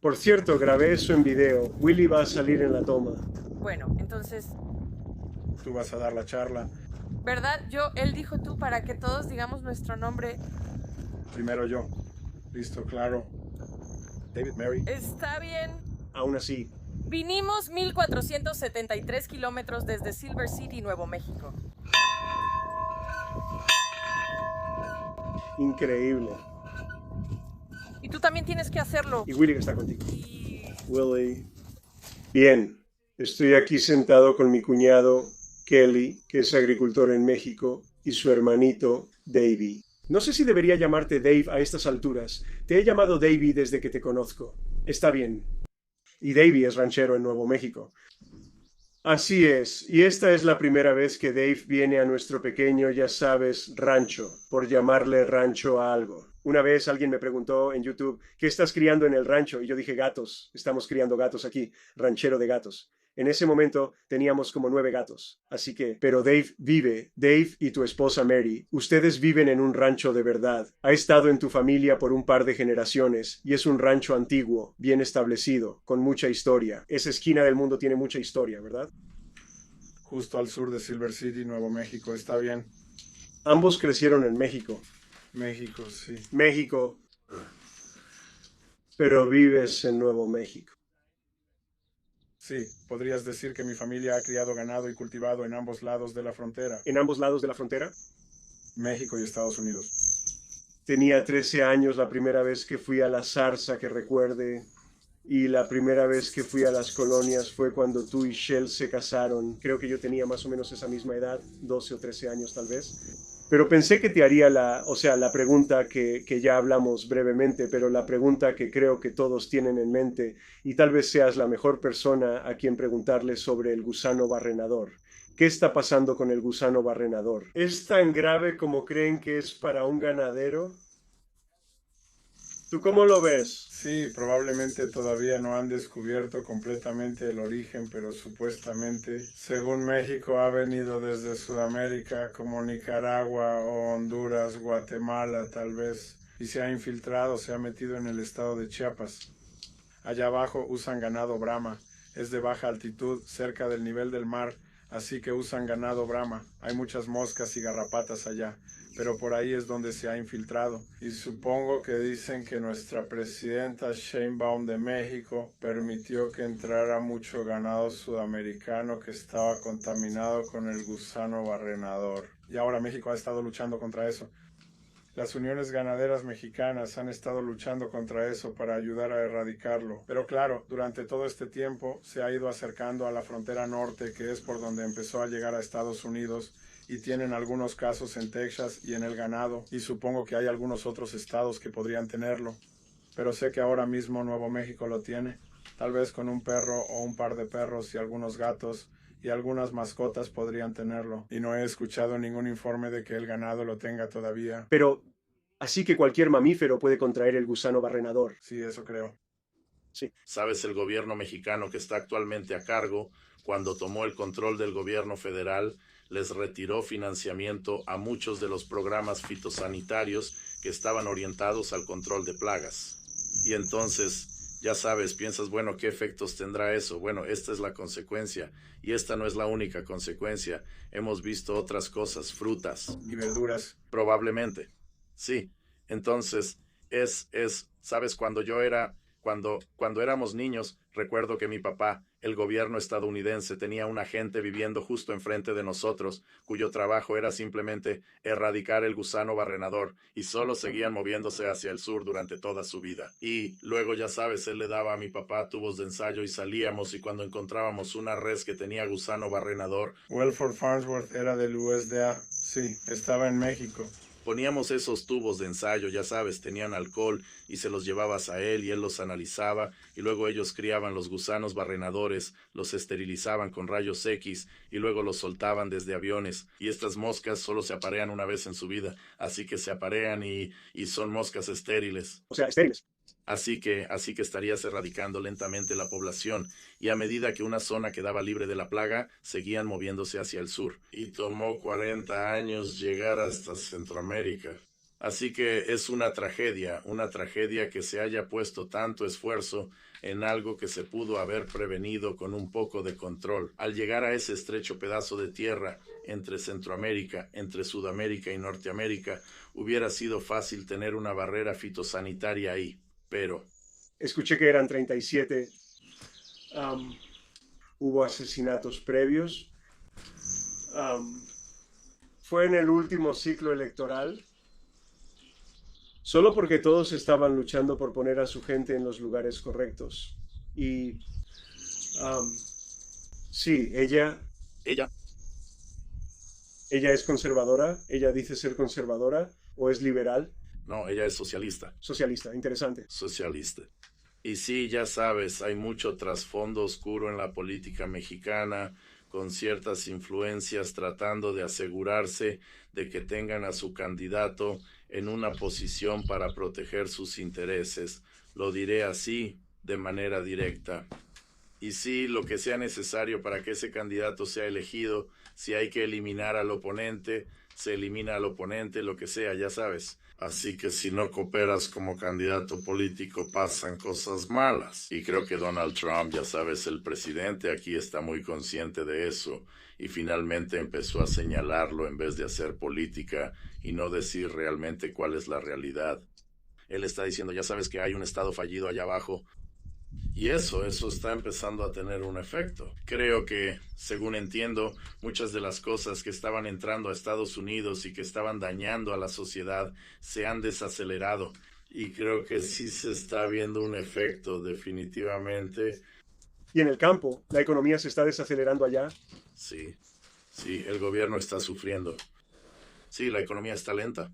Por cierto, grabé eso en video. Willy va a salir en la toma. Bueno, entonces, Tú vas a dar la charla. ¿verdad? Él dijo tú para que todos digamos nuestro nombre. Primero yo. Listo, claro. David, Mary. Está bien. Aún así, Vinimos 1473 kilómetros desde Silver City, Nuevo México. increíble. Y tú también tienes que hacerlo. Y Willy está contigo. Y... Willy. Bien, estoy aquí sentado con mi cuñado Kelly, que es agricultor en México, y su hermanito Davey. No sé si debería llamarte Dave a estas alturas. Te he llamado Davey desde que te conozco. Está bien. Y Davey es ranchero en Nuevo México. Así es, y esta es la primera vez que Dave viene a nuestro pequeño, ya sabes, rancho, por llamarle rancho a algo. Una vez alguien me preguntó en YouTube, ¿qué estás criando en el rancho? Y yo dije, gatos, estamos criando gatos aquí, ranchero de gatos. En ese momento teníamos como 9 gatos. Así que, pero Dave y tu esposa Mary, ustedes viven en un rancho de verdad. Ha estado en tu familia por un par de generaciones y es un rancho antiguo, bien establecido, con mucha historia. Esa esquina del mundo tiene mucha historia, ¿verdad? Justo al sur de Silver City, Nuevo México. Está bien. Ambos crecieron en México. México, sí. México, pero vives en Nuevo México. Sí, podrías decir que mi familia ha criado ganado y cultivado en ambos lados de la frontera. ¿En ambos lados de la frontera? México y Estados Unidos. Tenía 13 años la primera vez que fui a la zarza que recuerde. Y la primera vez que fui a las colonias fue cuando tú y Shell se casaron. Creo que yo tenía más o menos esa misma edad, 12 o 13 años tal vez. Pero pensé que te haría la pregunta que ya hablamos brevemente, pero la pregunta que creo que todos tienen en mente, y tal vez seas la mejor persona a quien preguntarle sobre el gusano barrenador. ¿Qué está pasando con el gusano barrenador? ¿Es tan grave como creen que es para un ganadero? ¿Tú cómo lo ves? Sí, probablemente todavía no han descubierto completamente el origen, pero supuestamente, según México, ha venido desde Sudamérica, como Nicaragua o Honduras, Guatemala tal vez, y se ha infiltrado, se ha metido en el estado de Chiapas. Allá abajo usan ganado Brahma, es de baja altitud, cerca del nivel del mar, así que usan ganado Brahma. Hay muchas moscas y garrapatas allá, pero por ahí es donde se ha infiltrado. Y supongo que dicen que nuestra presidenta Sheinbaum de México permitió que entrara mucho ganado sudamericano que estaba contaminado con el gusano barrenador. Y ahora México ha estado luchando contra eso. Las uniones ganaderas mexicanas han estado luchando contra eso para ayudar a erradicarlo. Pero claro, durante todo este tiempo se ha ido acercando a la frontera norte, que es por donde empezó a llegar a Estados Unidos, y tienen algunos casos en Texas y en el ganado, y supongo que hay algunos otros estados que podrían tenerlo. Pero sé que ahora mismo Nuevo México lo tiene, tal vez con un perro o un par de perros y algunos gatos, y algunas mascotas podrían tenerlo, y no he escuchado ningún informe de que el ganado lo tenga todavía. Pero, así que cualquier mamífero puede contraer el gusano barrenador. Sí, eso creo. Sí. Sabes, el gobierno mexicano que está actualmente a cargo, cuando tomó el control del gobierno federal, les retiró financiamiento a muchos de los programas fitosanitarios que estaban orientados al control de plagas. Y entonces, ya sabes, piensas, bueno, ¿qué efectos tendrá eso? Bueno, esta es la consecuencia. Y esta no es la única consecuencia. Hemos visto otras cosas, frutas. Y verduras. Probablemente. Sí. Entonces, sabes, cuando éramos niños, recuerdo que mi papá, el gobierno estadounidense, tenía un agente viviendo justo enfrente de nosotros, cuyo trabajo era simplemente erradicar el gusano barrenador, y solo seguían moviéndose hacia el sur durante toda su vida. Y luego, ya sabes, él le daba a mi papá tubos de ensayo y salíamos, y cuando encontrábamos una res que tenía gusano barrenador, Welford Farnsworth era del USDA. Sí, estaba en México. poníamos esos tubos de ensayo, ya sabes, tenían alcohol y se los llevabas a él y él los analizaba y luego ellos criaban los gusanos barrenadores, los esterilizaban con rayos X y luego los soltaban desde aviones. Y estas moscas solo se aparean una vez en su vida, así que se aparean y son moscas estériles. O sea, estériles. Así que estarías erradicando lentamente la población, y a medida que una zona quedaba libre de la plaga, seguían moviéndose hacia el sur. Y tomó 40 años llegar hasta Centroamérica. Así que es una tragedia que se haya puesto tanto esfuerzo en algo que se pudo haber prevenido con un poco de control. Al llegar a ese estrecho pedazo de tierra entre Centroamérica, entre Sudamérica y Norteamérica, hubiera sido fácil tener una barrera fitosanitaria ahí, pero... Escuché que eran 37. Hubo asesinatos previos. Fue en el último ciclo electoral. Solo porque todos estaban luchando por poner a su gente en los lugares correctos. Y sí, ella es conservadora, ella dice ser conservadora o es liberal. No, ella es socialista. Socialista, interesante. Socialista. Y sí, ya sabes, hay mucho trasfondo oscuro en la política mexicana, con ciertas influencias tratando de asegurarse de que tengan a su candidato en una posición para proteger sus intereses. Lo diré así, de manera directa. Y sí, lo que sea necesario para que ese candidato sea elegido, si hay que eliminar al oponente, se elimina al oponente, lo que sea, ya sabes. Así que si no cooperas como candidato político, pasan cosas malas. Y creo que Donald Trump, ya sabes, el presidente aquí está muy consciente de eso. Y finalmente empezó a señalarlo en vez de hacer política y no decir realmente cuál es la realidad. Él está diciendo, ya sabes que hay un estado fallido allá abajo. Y eso está empezando a tener un efecto. Creo que, según entiendo, muchas de las cosas que estaban entrando a Estados Unidos y que estaban dañando a la sociedad se han desacelerado. Y creo que sí se está viendo un efecto, definitivamente. Y en el campo, ¿la economía se está desacelerando allá? Sí, el gobierno está sufriendo. Sí, la economía está lenta.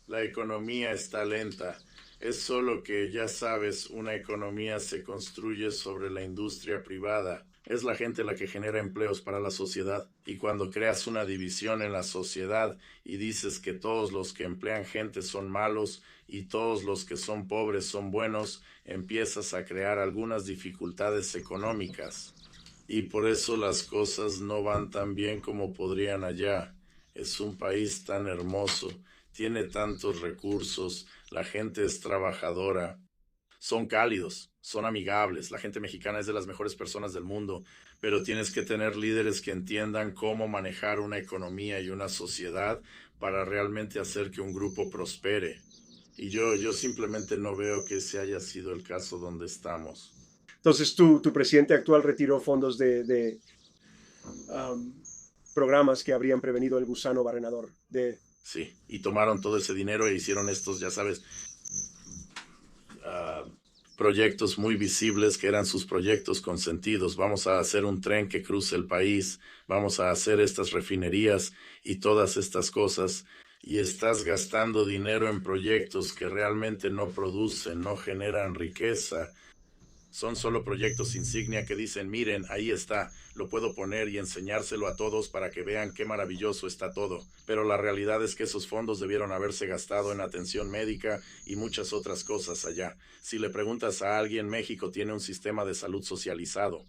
La economía está lenta. Es solo que, ya sabes, una economía se construye sobre la industria privada. Es la gente la que genera empleos para la sociedad. Y cuando creas una división en la sociedad y dices que todos los que emplean gente son malos y todos los que son pobres son buenos, empiezas a crear algunas dificultades económicas. Y por eso las cosas no van tan bien como podrían allá. Es un país tan hermoso, tiene tantos recursos, la gente es trabajadora, son cálidos, son amigables, la gente mexicana es de las mejores personas del mundo, pero tienes que tener líderes que entiendan cómo manejar una economía y una sociedad para realmente hacer que un grupo prospere. Y yo simplemente no veo que ese haya sido el caso donde estamos. Entonces, tu presidente actual retiró fondos de programas que habrían prevenido el gusano barrenador. Sí, y tomaron todo ese dinero e hicieron estos, ya sabes, proyectos muy visibles que eran sus proyectos consentidos. Vamos a hacer un tren que cruce el país, vamos a hacer estas refinerías y todas estas cosas. Y estás gastando dinero en proyectos que realmente no producen, no generan riqueza. Son solo proyectos insignia que dicen, miren, ahí está, lo puedo poner y enseñárselo a todos para que vean qué maravilloso está todo. Pero la realidad es que esos fondos debieron haberse gastado en atención médica y muchas otras cosas allá. Si le preguntas a alguien, México tiene un sistema de salud socializado.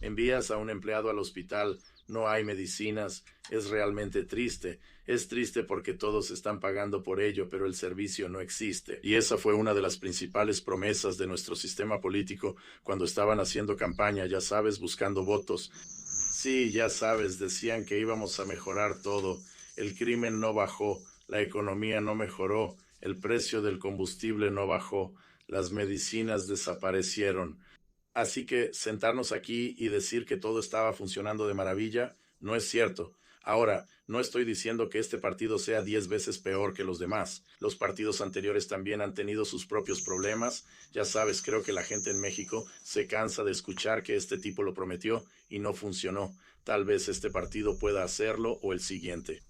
Envías a un empleado al hospital, no hay medicinas, es realmente triste. Es triste porque todos están pagando por ello, pero el servicio no existe. Y esa fue una de las principales promesas de nuestro sistema político cuando estaban haciendo campaña, ya sabes, buscando votos. Sí, ya sabes, decían que íbamos a mejorar todo. El crimen no bajó, la economía no mejoró, el precio del combustible no bajó, las medicinas desaparecieron. Así que sentarnos aquí y decir que todo estaba funcionando de maravilla no es cierto. Ahora, no estoy diciendo que este partido sea 10 veces peor que los demás. Los partidos anteriores también han tenido sus propios problemas. Ya sabes, creo que la gente en México se cansa de escuchar que este tipo lo prometió y no funcionó. Tal vez este partido pueda hacerlo o el siguiente.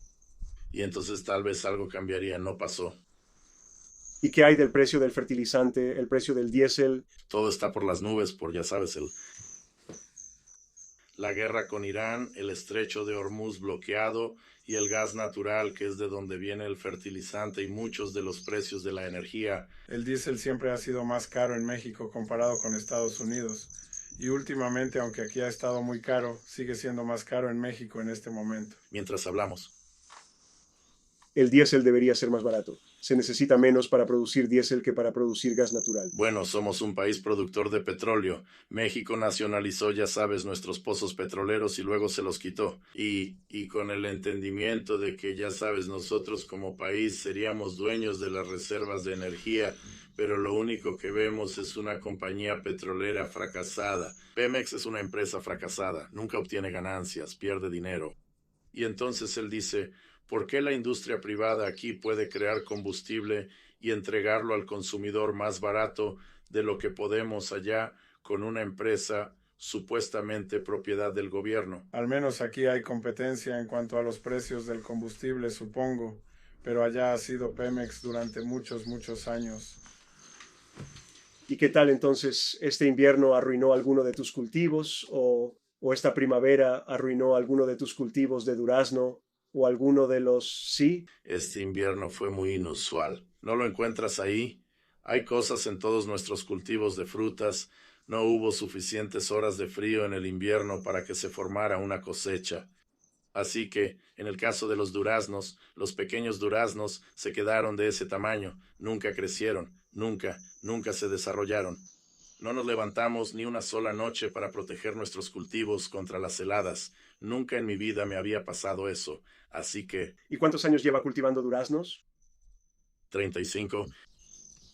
Y entonces tal vez algo cambiaría, no pasó. ¿Y qué hay del precio del fertilizante, el precio del diésel? Todo está por las nubes, por ya sabes, la guerra con Irán, el estrecho de Hormuz bloqueado y el gas natural, que es de donde viene el fertilizante y muchos de los precios de la energía. El diésel siempre ha sido más caro en México comparado con Estados Unidos. Y últimamente, aunque aquí ha estado muy caro, sigue siendo más caro en México en este momento. Mientras hablamos. El diésel debería ser más barato. Se necesita menos para producir diésel que para producir gas natural. Bueno, somos un país productor de petróleo. México nacionalizó, ya sabes, nuestros pozos petroleros y luego se los quitó. Y con el entendimiento de que, ya sabes, nosotros como país seríamos dueños de las reservas de energía, pero lo único que vemos es una compañía petrolera fracasada. Pemex es una empresa fracasada, nunca obtiene ganancias, pierde dinero. Y entonces él dice, ¿por qué la industria privada aquí puede crear combustible y entregarlo al consumidor más barato de lo que podemos allá con una empresa supuestamente propiedad del gobierno? Al menos aquí hay competencia en cuanto a los precios del combustible, supongo, pero allá ha sido Pemex durante muchos años. ¿Y qué tal entonces este invierno arruinó alguno de tus cultivos o esta primavera arruinó alguno de tus cultivos de durazno o alguno de los sí? Este invierno fue muy inusual. ¿No lo encuentras ahí? Hay cosas en todos nuestros cultivos de frutas. No hubo suficientes horas de frío en el invierno para que se formara una cosecha. Así que, en el caso de los duraznos, los pequeños duraznos se quedaron de ese tamaño, nunca crecieron, nunca se desarrollaron. No nos levantamos ni una sola noche para proteger nuestros cultivos contra las heladas. Nunca en mi vida me había pasado eso, así que... ¿Y cuántos años lleva cultivando duraznos? 35.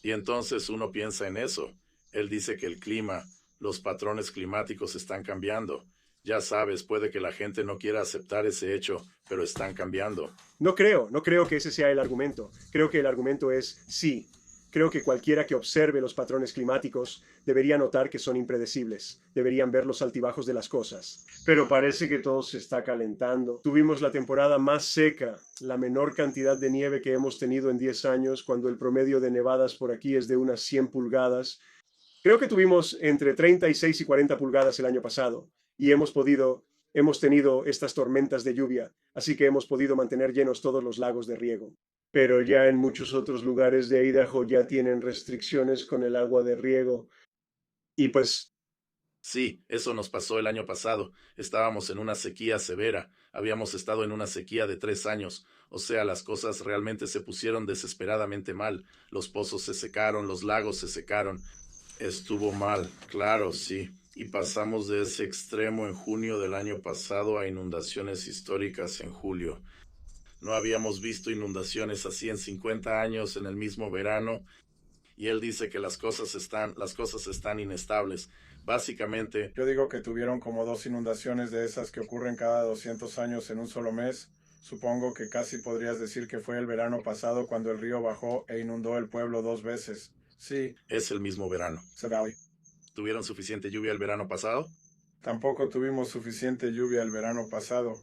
Y entonces uno piensa en eso. Él dice que el clima, los patrones climáticos están cambiando. Ya sabes, puede que la gente no quiera aceptar ese hecho, pero están cambiando. No creo que ese sea el argumento. Creo que el argumento es sí. Creo que cualquiera que observe los patrones climáticos debería notar que son impredecibles. Deberían ver los altibajos de las cosas. Pero parece que todo se está calentando. Tuvimos la temporada más seca, la menor cantidad de nieve que hemos tenido en 10 años, cuando el promedio de nevadas por aquí es de unas 100 pulgadas. Creo que tuvimos entre 36 y 40 pulgadas el año pasado. Y hemos tenido estas tormentas de lluvia, así que hemos podido mantener llenos todos los lagos de riego. Pero ya en muchos otros lugares de Idaho ya tienen restricciones con el agua de riego. Y pues... Sí, eso nos pasó el año pasado. Estábamos en una sequía severa. Habíamos estado en una sequía de 3 años. O sea, las cosas realmente se pusieron desesperadamente mal. Los pozos se secaron, los lagos se secaron. Estuvo mal, claro, sí. Y pasamos de ese extremo en junio del año pasado a inundaciones históricas en julio. No habíamos visto inundaciones así en 50 años en el mismo verano. Y él dice que las cosas están inestables. Básicamente... Yo digo que tuvieron como 2 inundaciones de esas que ocurren cada 200 años en un solo mes. Supongo que casi podrías decir que fue el verano pasado cuando el río bajó e inundó el pueblo 2 veces. Sí. Es el mismo verano. ¿Tuvieron suficiente lluvia el verano pasado? Tampoco tuvimos suficiente lluvia el verano pasado.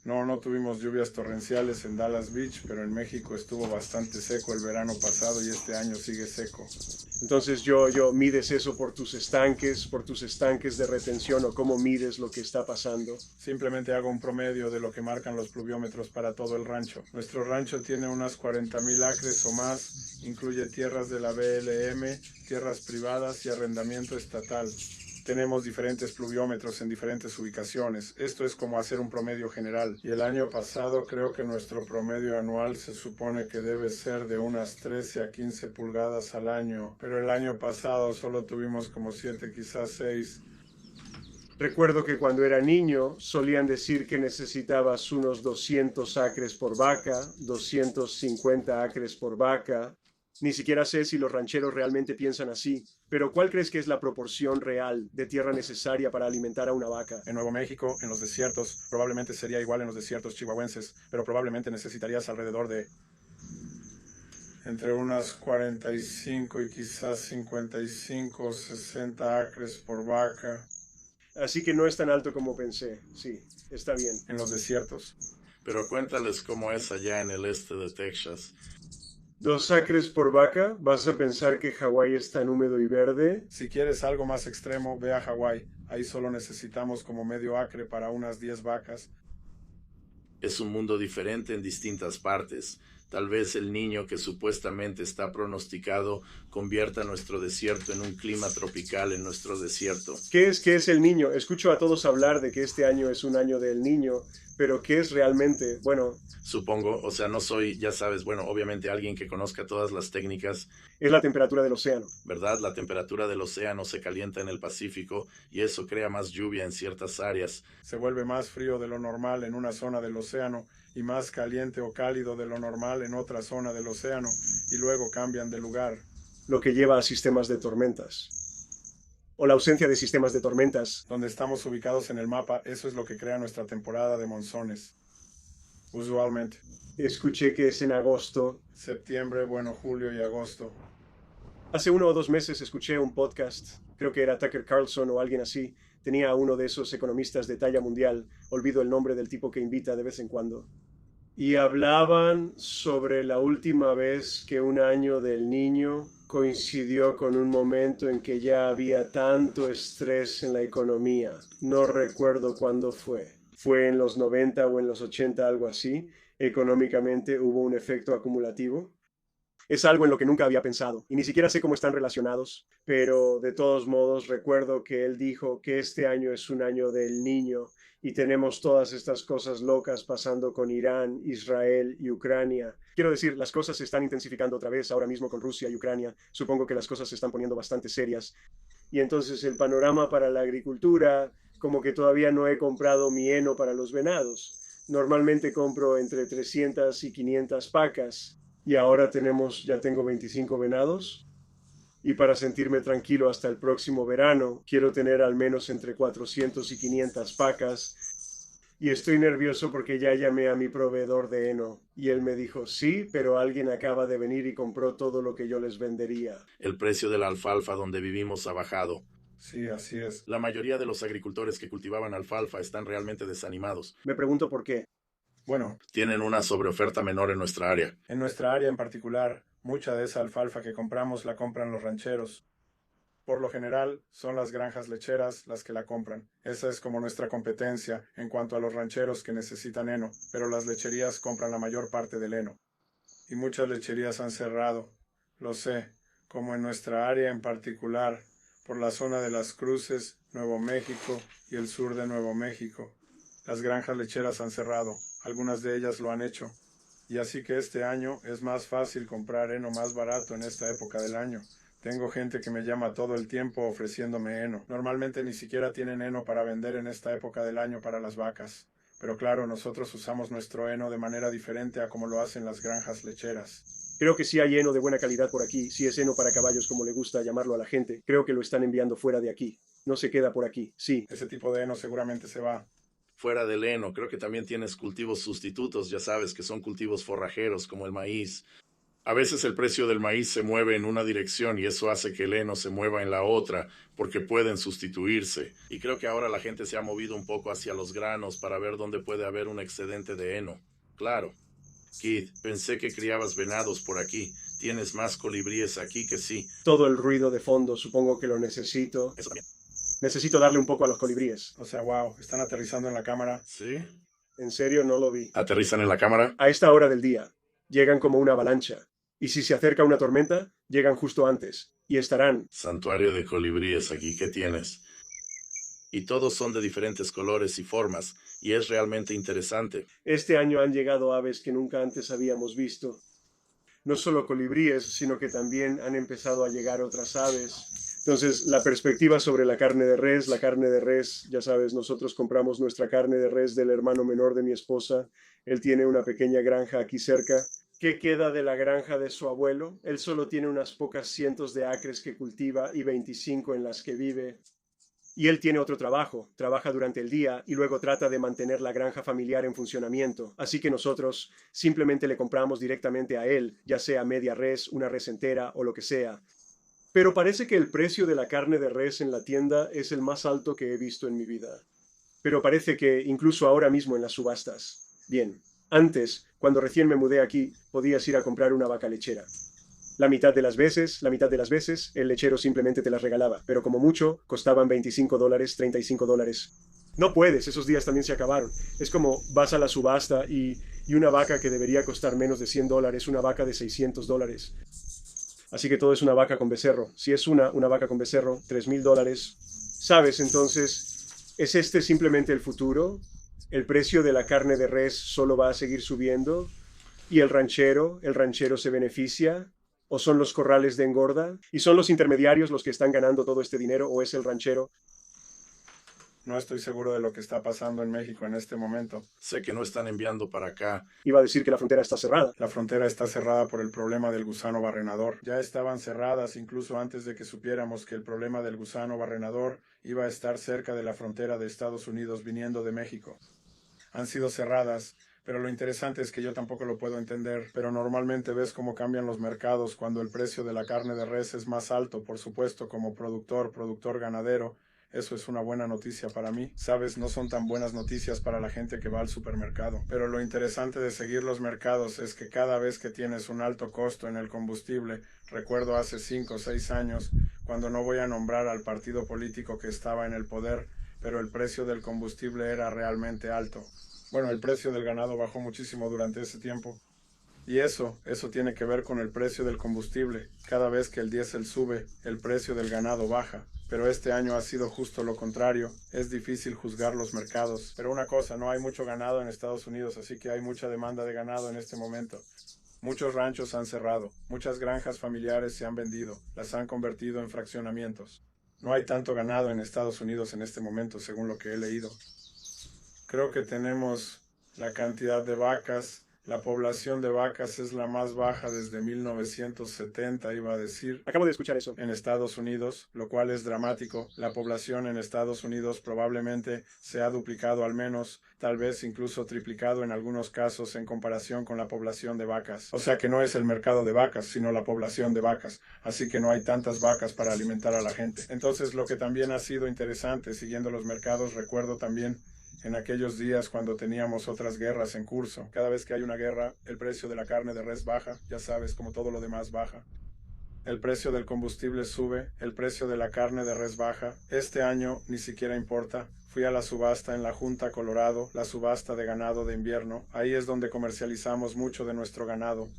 No tuvimos lluvias torrenciales en Dallas Beach, pero en México estuvo bastante seco el verano pasado y este año sigue seco. Entonces mides eso por tus estanques de retención, o cómo mides lo que está pasando. Simplemente hago un promedio de lo que marcan los pluviómetros para todo el rancho. Nuestro rancho tiene unas 40,000 acres o más, incluye tierras de la BLM, tierras privadas y arrendamiento estatal. Tenemos diferentes pluviómetros en diferentes ubicaciones. Esto es como hacer un promedio general. Y el año pasado creo que nuestro promedio anual se supone que debe ser de unas 13 a 15 pulgadas al año. Pero el año pasado solo tuvimos como 7, quizás 6. Recuerdo que cuando era niño solían decir que necesitabas unos 200 acres por vaca, 250 acres por vaca. Ni siquiera sé si los rancheros realmente piensan así, pero ¿cuál crees que es la proporción real de tierra necesaria para alimentar a una vaca? En Nuevo México, en los desiertos, probablemente sería igual en los desiertos chihuahuenses, pero probablemente necesitarías alrededor de entre unas 45 y quizás 55 o 60 acres por vaca. Así que no es tan alto como pensé. Sí, está bien. En los desiertos. Pero cuéntales cómo es allá en el este de Texas. 2 acres por vaca. ¿Vas a pensar que Hawái es tan húmedo y verde? Si quieres algo más extremo, ve a Hawái. Ahí solo necesitamos como medio acre para unas 10 vacas. Es un mundo diferente en distintas partes. Tal vez el niño que supuestamente está pronosticado convierta nuestro desierto en un clima tropical en nuestro desierto. ¿Qué es el niño? Escucho a todos hablar de que este año es un año del niño, pero ¿qué es realmente? Bueno, Supongo, o sea, no soy, ya sabes, bueno, obviamente alguien que conozca todas las técnicas, es la temperatura del océano. ¿verdad? La temperatura del océano se calienta en el Pacífico y eso crea más lluvia en ciertas áreas. Se vuelve más frío de lo normal en una zona del océano y más caliente o cálido de lo normal en otra zona del océano y luego cambian de lugar. Lo que lleva a sistemas de tormentas. O la ausencia de sistemas de tormentas. Donde estamos ubicados en el mapa, eso es lo que crea nuestra temporada de monzones. Usualmente. Escuché que es en agosto. Septiembre, bueno, julio y agosto. Hace 1 o 2 meses escuché un podcast, creo que era Tucker Carlson o alguien así. Tenía a uno de esos economistas de talla mundial, olvido el nombre del tipo que invita de vez en cuando. Y hablaban sobre la última vez que un año del niño coincidió con un momento en que ya había tanto estrés en la economía. No recuerdo cuándo fue. Fue en los 90 o en los 80, algo así. Económicamente hubo un efecto acumulativo. Es algo en lo que nunca había pensado, y ni siquiera sé cómo están relacionados, pero de todos modos recuerdo que él dijo que este año es un año del niño, y tenemos todas estas cosas locas pasando con Irán, Israel y Ucrania. Quiero decir, las cosas se están intensificando otra vez ahora mismo con Rusia y Ucrania. Supongo que las cosas se están poniendo bastante serias. Y entonces el panorama para la agricultura, como que todavía no he comprado mi heno para los venados. Normalmente compro entre 300 y 500 pacas. Y ahora ya tengo 25 venados. Y para sentirme tranquilo hasta el próximo verano, quiero tener al menos entre 400 y 500 pacas. Y estoy nervioso porque ya llamé a mi proveedor de heno. Y él me dijo, sí, pero alguien acaba de venir y compró todo lo que yo les vendería. El precio de la alfalfa donde vivimos ha bajado. Sí, así es. La mayoría de los agricultores que cultivaban alfalfa están realmente desanimados. Me pregunto por qué. Bueno, Tienen una sobreoferta menor en nuestra área. en nuestra área en particular, mucha de esa alfalfa que compramos la compran los rancheros. Por lo general, son las granjas lecheras las que la compran. Esa es como nuestra competencia en cuanto a los rancheros que necesitan heno, pero las lecherías compran la mayor parte del heno. Y muchas lecherías han cerrado, lo sé, como en nuestra área en particular, por la zona de Las Cruces, Nuevo México y el sur de Nuevo México. Las granjas lecheras han cerrado, algunas de ellas lo han hecho. Y así que este año es más fácil comprar heno más barato en esta época del año. Tengo gente que me llama todo el tiempo ofreciéndome heno. Normalmente ni siquiera tienen heno para vender en esta época del año para las vacas. Pero claro, nosotros usamos nuestro heno de manera diferente a como lo hacen las granjas lecheras. Creo que sí hay heno de buena calidad por aquí, si es heno para caballos como le gusta llamarlo a la gente. Creo que lo están enviando fuera de aquí. No se queda por aquí, sí. Ese tipo de heno seguramente se va. Fuera del heno, creo que también tienes cultivos sustitutos, ya sabes, que son cultivos forrajeros como el maíz. A veces el precio del maíz se mueve en una dirección y eso hace que el heno se mueva en la otra, porque pueden sustituirse. Y creo que ahora la gente se ha movido un poco hacia los granos para ver dónde puede haber un excedente de heno. Claro. Kid, pensé que criabas venados por aquí. Tienes más colibríes aquí que sí. Todo el ruido de fondo, supongo que lo necesito. Eso también. Necesito darle un poco a los colibríes. O sea, wow, están aterrizando en la cámara. ¿Sí? En serio, no lo vi. ¿Aterrizan en la cámara? A esta hora del día, llegan como una avalancha. Y si se acerca una tormenta, llegan justo antes. Y estarán. Santuario de colibríes aquí, ¿qué tienes? Y todos son de diferentes colores y formas, y es realmente interesante. Este año han llegado aves que nunca antes habíamos visto. No solo colibríes, sino que también han empezado a llegar otras aves. Entonces, la perspectiva sobre la carne de res, ya sabes, nosotros compramos nuestra carne de res del hermano menor de mi esposa. Él tiene una pequeña granja aquí cerca. ¿Qué queda de la granja de su abuelo? Él solo tiene unas pocas cientos de acres que cultiva y 25 en las que vive. Y él tiene otro trabajo, trabaja durante el día y luego trata de mantener la granja familiar en funcionamiento. Así que nosotros simplemente le compramos directamente a él, ya sea media res, una res entera o lo que sea. Pero parece que el precio de la carne de res en la tienda es el más alto que he visto en mi vida. Pero parece que incluso ahora mismo en las subastas. Bien, antes, cuando recién me mudé aquí, podías ir a comprar una vaca lechera. La mitad de las veces, el lechero simplemente te las regalaba, pero como mucho, costaban $25, $35. No puedes, esos días también se acabaron. Es como vas a la subasta y una vaca que debería costar menos de $100, una vaca de $600. Así que todo es una vaca con becerro. Si es una vaca con becerro, $3,000. ¿Sabes? Entonces, ¿es este simplemente el futuro? ¿El precio de la carne de res solo va a seguir subiendo? ¿Y el ranchero se beneficia? ¿O son los corrales de engorda? ¿Y son los intermediarios los que están ganando todo este dinero? ¿O es el ranchero? No estoy seguro de lo que está pasando en México en este momento. Sé que no están enviando para acá. Iba a decir que la frontera está cerrada. La frontera está cerrada por el problema del gusano barrenador. Ya estaban cerradas incluso antes de que supiéramos que el problema del gusano barrenador iba a estar cerca de la frontera de Estados Unidos viniendo de México. Han sido cerradas, pero lo interesante es que yo tampoco lo puedo entender, pero normalmente ves cómo cambian los mercados cuando el precio de la carne de res es más alto, por supuesto, como productor ganadero. Eso es una buena noticia para mí. Sabes, no son tan buenas noticias para la gente que va al supermercado. Pero lo interesante de seguir los mercados es que cada vez que tienes un alto costo en el combustible, recuerdo hace 5 o 6 años, cuando no voy a nombrar al partido político que estaba en el poder, pero el precio del combustible era realmente alto. Bueno, el precio del ganado bajó muchísimo durante ese tiempo. Y eso tiene que ver con el precio del combustible. Cada vez que el diésel sube, el precio del ganado baja. Pero este año ha sido justo lo contrario. Es difícil juzgar los mercados. Pero una cosa, no hay mucho ganado en Estados Unidos, así que hay mucha demanda de ganado en este momento. Muchos ranchos han cerrado, muchas granjas familiares se han vendido, las han convertido en fraccionamientos. No hay tanto ganado en Estados Unidos en este momento, según lo que he leído. Creo que tenemos la cantidad de vacas. La población de vacas es la más baja desde 1970, iba a decir. Acabo de escuchar eso. En Estados Unidos, lo cual es dramático. La población en Estados Unidos probablemente se ha duplicado al menos, tal vez incluso triplicado en algunos casos en comparación con la población de vacas. O sea que no es el mercado de vacas, sino la población de vacas. Así que no hay tantas vacas para alimentar a la gente. Entonces, lo que también ha sido interesante, siguiendo los mercados, recuerdo también en aquellos días cuando teníamos otras guerras en curso. Cada vez que hay una guerra, el precio de la carne de res baja, ya sabes, como todo lo demás baja. El precio del combustible sube, el precio de la carne de res baja. Este año ni siquiera importa. Fui a la subasta en la Junta Colorado, la subasta de ganado de invierno. Ahí es donde comercializamos mucho de nuestro ganado.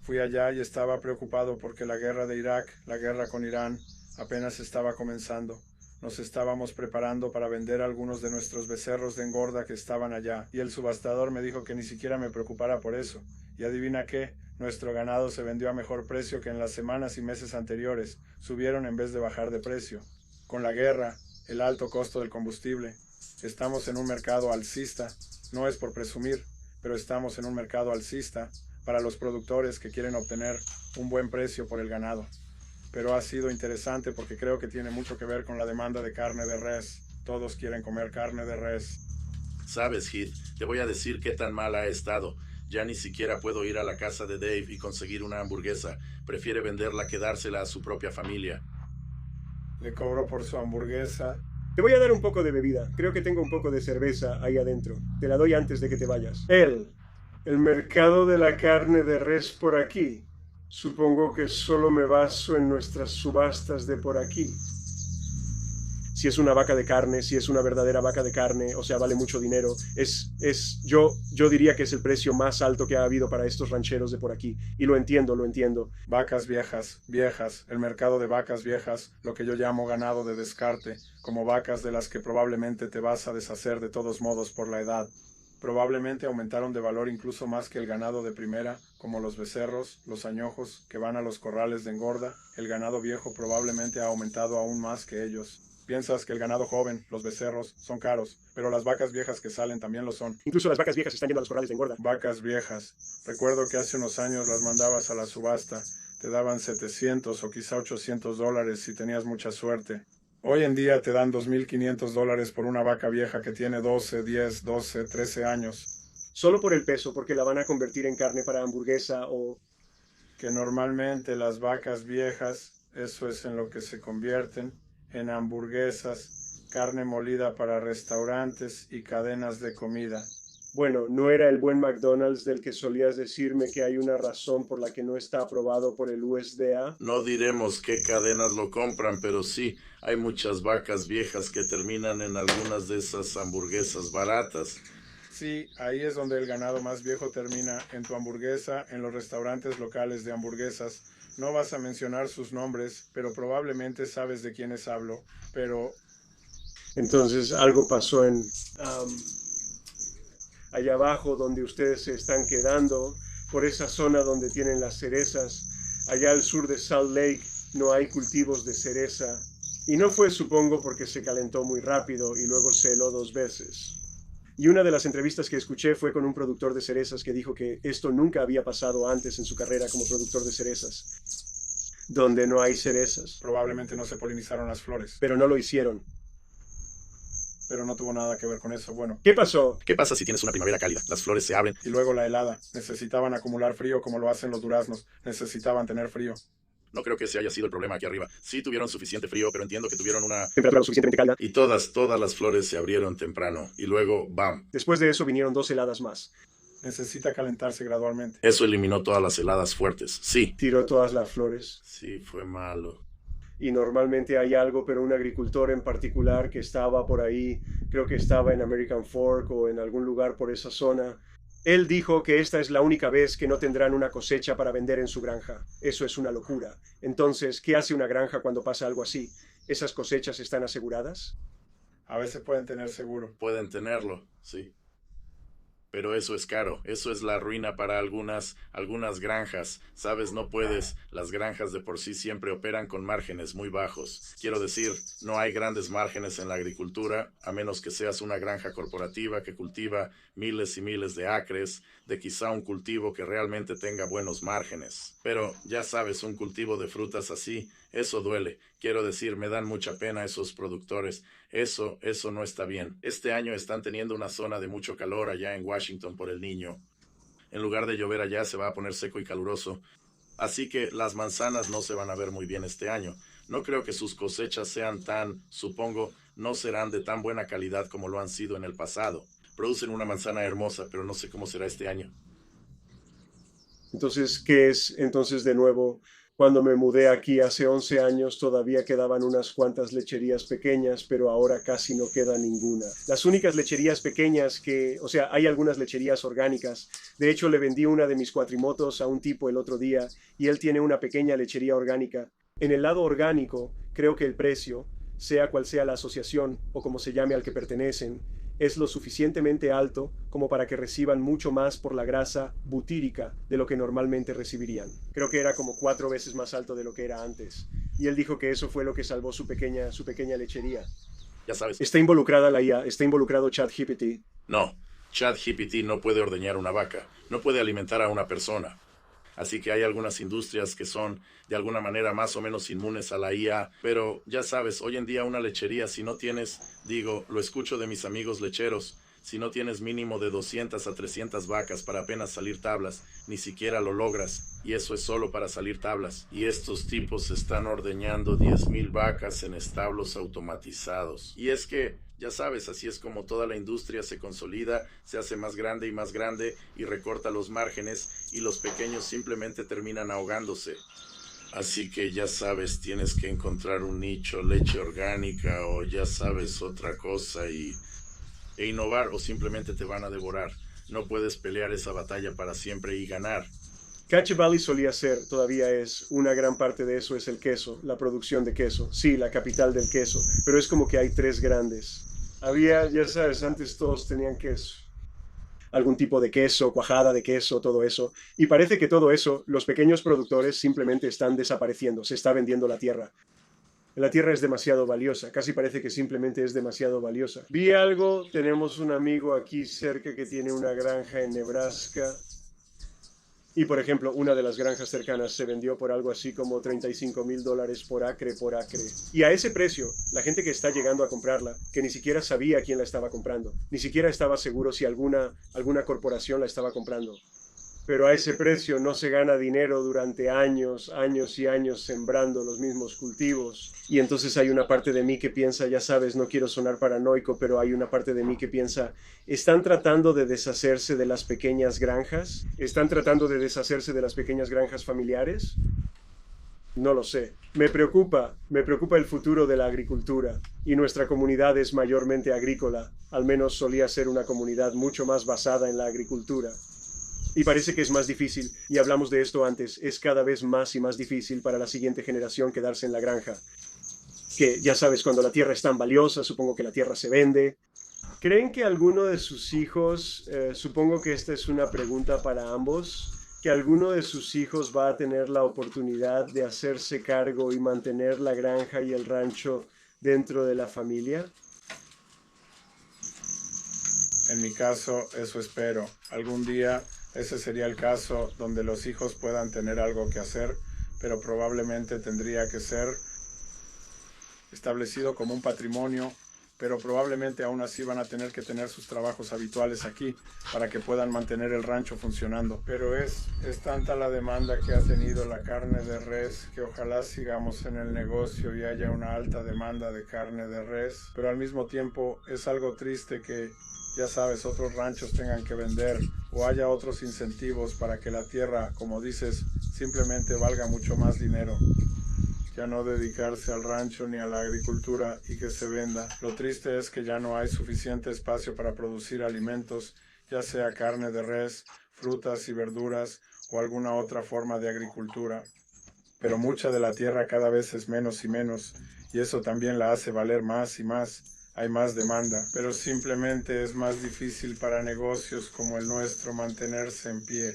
Fui allá y estaba preocupado porque la guerra de Irak, la guerra con Irán, apenas estaba comenzando. Nos estábamos preparando para vender algunos de nuestros becerros de engorda que estaban allá, y el subastador me dijo que ni siquiera me preocupara por eso. Y adivina qué, nuestro ganado se vendió a mejor precio que en las semanas y meses anteriores. Subieron en vez de bajar de precio. Con la guerra, el alto costo del combustible, estamos en un mercado alcista. No es por presumir, pero estamos en un mercado alcista para los productores que quieren obtener un buen precio por el ganado. Pero ha sido interesante porque creo que tiene mucho que ver con la demanda de carne de res. Todos quieren comer carne de res. Sabes, Heath, te voy a decir qué tan mal ha estado. Ya ni siquiera puedo ir a la casa de Dave y conseguir una hamburguesa. Prefiere venderla que dársela a su propia familia. Le cobro por su hamburguesa. Te voy a dar un poco de bebida. Creo que tengo un poco de cerveza ahí adentro. Te la doy antes de que te vayas. El mercado de la carne de res por aquí. Supongo que solo me baso en nuestras subastas de por aquí. Si es una vaca de carne, si es una verdadera vaca de carne, o sea, vale mucho dinero. Yo diría que es el precio más alto que ha habido para estos rancheros de por aquí. Y lo entiendo. Vacas viejas, el mercado de vacas viejas, lo que yo llamo ganado de descarte, como vacas de las que probablemente te vas a deshacer de todos modos por la edad. Probablemente aumentaron de valor incluso más que el ganado de primera, como los becerros, los añojos, que van a los corrales de engorda. El ganado viejo probablemente ha aumentado aún más que ellos. Piensas que el ganado joven, los becerros, son caros, pero las vacas viejas que salen también lo son. Incluso las vacas viejas están yendo a los corrales de engorda. Vacas viejas. Recuerdo que hace unos años las mandabas a la subasta. Te daban $700 o quizá $800 si tenías mucha suerte. Hoy en día te dan $2,500 por una vaca vieja que tiene 12, 10, 12, 13 años. Solo por el peso, porque la van a convertir en carne para hamburguesa o... Que normalmente las vacas viejas, eso es en lo que se convierten, en hamburguesas, carne molida para restaurantes y cadenas de comida. Bueno, ¿no era el buen McDonald's del que solías decirme que hay una razón por la que no está aprobado por el USDA? No diremos qué cadenas lo compran, pero sí, hay muchas vacas viejas que terminan en algunas de esas hamburguesas baratas. Sí, ahí es donde el ganado más viejo termina, en tu hamburguesa, en los restaurantes locales de hamburguesas. No vas a mencionar sus nombres, pero probablemente sabes de quiénes hablo. Pero entonces algo pasó en allá abajo donde ustedes se están quedando, por esa zona donde tienen las cerezas. Allá al sur de Salt Lake no hay cultivos de cereza. Y no fue, supongo, porque se calentó muy rápido y luego se heló 2 veces. Y una de las entrevistas que escuché fue con un productor de cerezas que dijo que esto nunca había pasado antes en su carrera como productor de cerezas, donde no hay cerezas. probablemente no se polinizaron las flores. Pero no lo hicieron. Pero no tuvo nada que ver con eso. Bueno, ¿Qué pasó? ¿Qué pasa si tienes una primavera cálida? Las flores se abren. y luego la helada. Necesitaban acumular frío como lo hacen los duraznos. Necesitaban tener frío. No creo que ese haya sido el problema aquí arriba. Sí tuvieron suficiente frío, pero entiendo que tuvieron una... Temperatura lo suficientemente cálida. Y todas las flores se abrieron temprano. Y luego, ¡bam! Después de eso vinieron 2 heladas más. Necesita calentarse gradualmente. Eso eliminó todas las heladas fuertes. Sí. Tiró todas las flores. Sí, fue malo. Y normalmente hay algo, pero un agricultor en particular que estaba por ahí, creo que estaba en American Fork o en algún lugar por esa zona, él dijo que esta es la única vez que no tendrán una cosecha para vender en su granja. Eso es una locura. Entonces, ¿qué hace una granja cuando pasa algo así? ¿Esas cosechas están aseguradas? A veces pueden tener seguro. Pueden tenerlo, sí. Pero eso es caro, eso es la ruina para algunas granjas. Sabes, no puedes. Las granjas de por sí siempre operan con márgenes muy bajos. Quiero decir, no hay grandes márgenes en la agricultura, a menos que seas una granja corporativa que cultiva miles y miles de acres, de quizá un cultivo que realmente tenga buenos márgenes. Pero, ya sabes, un cultivo de frutas así, eso duele. Quiero decir, me dan mucha pena esos productores. Eso no está bien. Este año están teniendo una zona de mucho calor allá en Washington por el Niño. En lugar de llover allá se va a poner seco y caluroso. Así que las manzanas no se van a ver muy bien este año. No creo que sus cosechas sean supongo, no serán de tan buena calidad como lo han sido en el pasado. Producen una manzana hermosa, pero no sé cómo será este año. Entonces, ¿qué es? Entonces, de nuevo, cuando me mudé aquí hace 11 años, todavía quedaban unas cuantas lecherías pequeñas, pero ahora casi no queda ninguna. Las únicas lecherías pequeñas hay algunas lecherías orgánicas. De hecho, le vendí una de mis cuatrimotos a un tipo el otro día, y él tiene una pequeña lechería orgánica. En el lado orgánico, creo que el precio, sea cual sea la asociación o como se llame al que pertenecen, es lo suficientemente alto como para que reciban mucho más por la grasa butírica de lo que normalmente recibirían. Creo que era como 4 veces más alto de lo que era antes. Y él dijo que eso fue lo que salvó su pequeña lechería. Ya sabes. ¿Está involucrada la IA? ¿Está involucrado ChatGPT? No, ChatGPT no puede ordeñar una vaca, no puede alimentar a una persona. Así que hay algunas industrias que son de alguna manera más o menos inmunes a la IA, pero ya sabes, hoy en día una lechería, si no tienes, lo escucho de mis amigos lecheros, si no tienes mínimo de 200 a 300 vacas para apenas salir tablas, ni siquiera lo logras, y eso es solo para salir tablas. Y estos tipos están ordeñando 10,000 vacas en establos automatizados. Y es que, ya sabes, así es como toda la industria se consolida, se hace más grande y recorta los márgenes, y los pequeños simplemente terminan ahogándose. Así que ya sabes, tienes que encontrar un nicho, leche orgánica o ya sabes otra cosa e innovar o simplemente te van a devorar. No puedes pelear esa batalla para siempre y ganar. Cache Valley solía ser, todavía es, una gran parte de eso es el queso, la producción de queso. Sí, la capital del queso, pero es como que hay 3 grandes. Había, ya sabes, antes todos tenían queso. Algún tipo de queso, cuajada de queso, todo eso. Y parece que todo eso, los pequeños productores simplemente están desapareciendo, se está vendiendo la tierra. La tierra es demasiado valiosa, casi parece que simplemente es demasiado valiosa. Vi algo, tenemos un amigo aquí cerca que tiene una granja en Nebraska. Y, por ejemplo, una de las granjas cercanas se vendió por algo así como $35,000 por acre. Y a ese precio, la gente que está llegando a comprarla, que ni siquiera sabía quién la estaba comprando, ni siquiera estaba seguro si alguna corporación la estaba comprando. Pero a ese precio no se gana dinero durante años y años sembrando los mismos cultivos. Y entonces hay una parte de mí que piensa, ya sabes, no quiero sonar paranoico, pero hay una parte de mí que piensa, ¿están tratando de deshacerse de las pequeñas granjas? ¿Están tratando de deshacerse de las pequeñas granjas familiares? No lo sé. Me preocupa el futuro de la agricultura. Y nuestra comunidad es mayormente agrícola. Al menos solía ser una comunidad mucho más basada en la agricultura. Y parece que es más difícil, y hablamos de esto antes, es cada vez más y más difícil para la siguiente generación quedarse en la granja. Que ya sabes, cuando la tierra es tan valiosa, supongo que la tierra se vende. ¿Creen que alguno de sus hijos, supongo que esta es una pregunta para ambos, que alguno de sus hijos va a tener la oportunidad de hacerse cargo y mantener la granja y el rancho dentro de la familia? En mi caso, eso espero. Algún día ese sería el caso donde los hijos puedan tener algo que hacer, pero probablemente tendría que ser establecido como un patrimonio, pero probablemente aún así van a tener que tener sus trabajos habituales aquí para que puedan mantener el rancho funcionando. Pero es tanta la demanda que ha tenido la carne de res que ojalá sigamos en el negocio y haya una alta demanda de carne de res, pero al mismo tiempo es algo triste que, ya sabes, otros ranchos tengan que vender o haya otros incentivos para que la tierra, como dices, simplemente valga mucho más dinero. Ya no dedicarse al rancho ni a la agricultura y que se venda. Lo triste es que ya no hay suficiente espacio para producir alimentos, ya sea carne de res, frutas y verduras o alguna otra forma de agricultura. Pero mucha de la tierra cada vez es menos y menos, y eso también la hace valer más y más. Hay más demanda, pero simplemente es más difícil para negocios como el nuestro mantenerse en pie,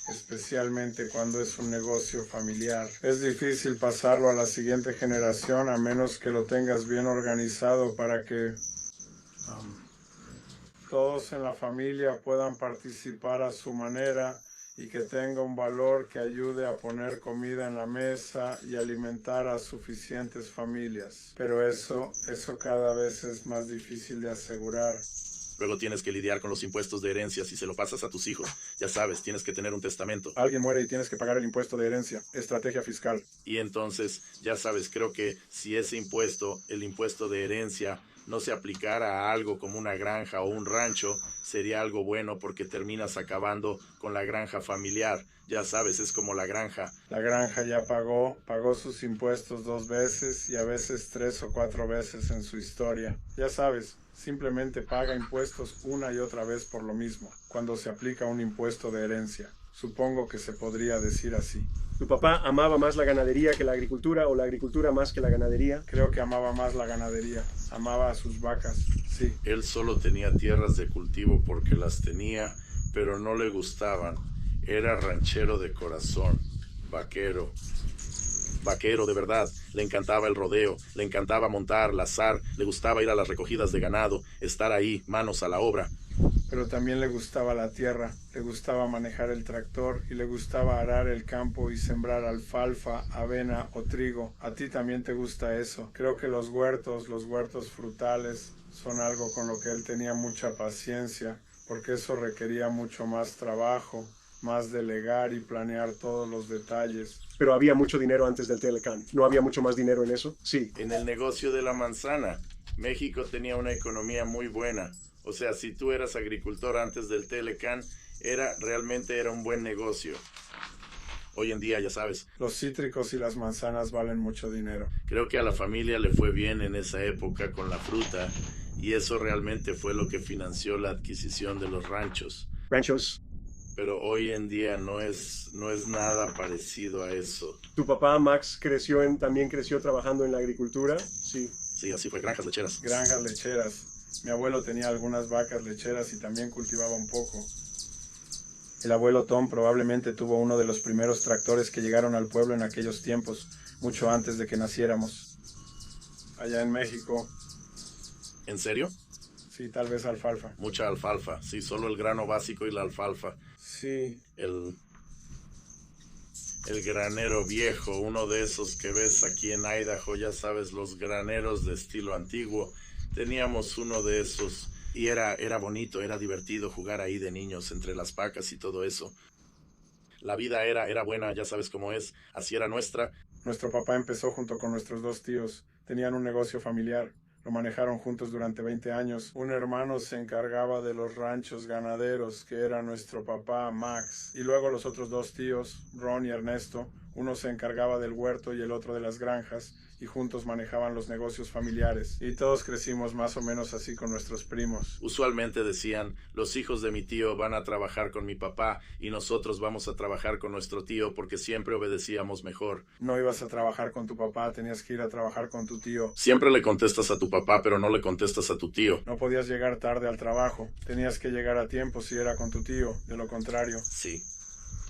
especialmente cuando es un negocio familiar. Es difícil pasarlo a la siguiente generación a menos que lo tengas bien organizado para que todos en la familia puedan participar a su manera y que tenga un valor que ayude a poner comida en la mesa y alimentar a suficientes familias. Pero eso cada vez es más difícil de asegurar. Luego tienes que lidiar con los impuestos de herencia si se lo pasas a tus hijos. Ya sabes, tienes que tener un testamento. Alguien muere y tienes que pagar el impuesto de herencia. Estrategia fiscal. Y entonces, ya sabes, creo que si ese impuesto, el impuesto de herencia, no se aplicara a algo como una granja o un rancho, sería algo bueno porque terminas acabando con la granja familiar. Ya sabes, es como la granja. La granja ya pagó sus impuestos 2 veces y a veces 3 o 4 veces en su historia. Ya sabes, simplemente paga impuestos una y otra vez por lo mismo, cuando se aplica un impuesto de herencia. Supongo que se podría decir así. ¿Tu papá amaba más la ganadería que la agricultura o la agricultura más que la ganadería? Creo que amaba más la ganadería. Amaba a sus vacas, sí. Él solo tenía tierras de cultivo porque las tenía, pero no le gustaban. Era ranchero de corazón, vaquero. Vaquero de verdad, le encantaba el rodeo, le encantaba montar, lazar, le gustaba ir a las recogidas de ganado, estar ahí, manos a la obra. Pero también le gustaba la tierra, le gustaba manejar el tractor y le gustaba arar el campo y sembrar alfalfa, avena o trigo. A ti también te gusta eso. Creo que los huertos frutales son algo con lo que él tenía mucha paciencia, porque eso requería mucho más trabajo, más delegar y planear todos los detalles. Pero había mucho dinero antes del Telecán. ¿No había mucho más dinero en eso? Sí. En el negocio de la manzana, México tenía una economía muy buena. O sea, si tú eras agricultor antes del Telecán, realmente era un buen negocio. Hoy en día, ya sabes. Los cítricos y las manzanas valen mucho dinero. Creo que a la familia le fue bien en esa época con la fruta, y eso realmente fue lo que financió la adquisición de los ranchos. Ranchos. Pero hoy en día no es nada parecido a eso. ¿Tu papá, Max, también creció trabajando en la agricultura? Sí. Sí, así fue, granjas lecheras. Granjas lecheras. Mi abuelo tenía algunas vacas lecheras y también cultivaba un poco. El abuelo Tom probablemente tuvo uno de los primeros tractores que llegaron al pueblo en aquellos tiempos, mucho antes de que naciéramos. Allá en México. ¿En serio? Sí, tal vez alfalfa. Mucha alfalfa, sí, solo el grano básico y la alfalfa. Sí. El granero viejo, uno de esos que ves aquí en Idaho, ya sabes, los graneros de estilo antiguo. Teníamos uno de esos y era bonito, era divertido jugar ahí de niños entre las vacas y todo eso. La vida era buena, ya sabes cómo es, así era nuestra. Nuestro papá empezó junto con nuestros 2 tíos. Tenían un negocio familiar. Lo manejaron juntos durante 20 años. Un hermano se encargaba de los ranchos ganaderos, que era nuestro papá, Max. Y luego los otros 2 tíos, Ron y Ernesto, Uno se encargaba del huerto y el otro de las granjas, y juntos manejaban los negocios familiares. Y todos crecimos más o menos así con nuestros primos. Usualmente decían, los hijos de mi tío van a trabajar con mi papá y nosotros vamos a trabajar con nuestro tío porque siempre obedecíamos mejor. No ibas a trabajar con tu papá, tenías que ir a trabajar con tu tío. Siempre le contestas a tu papá, pero no le contestas a tu tío. No podías llegar tarde al trabajo. Tenías que llegar a tiempo si era con tu tío. De lo contrario. Sí.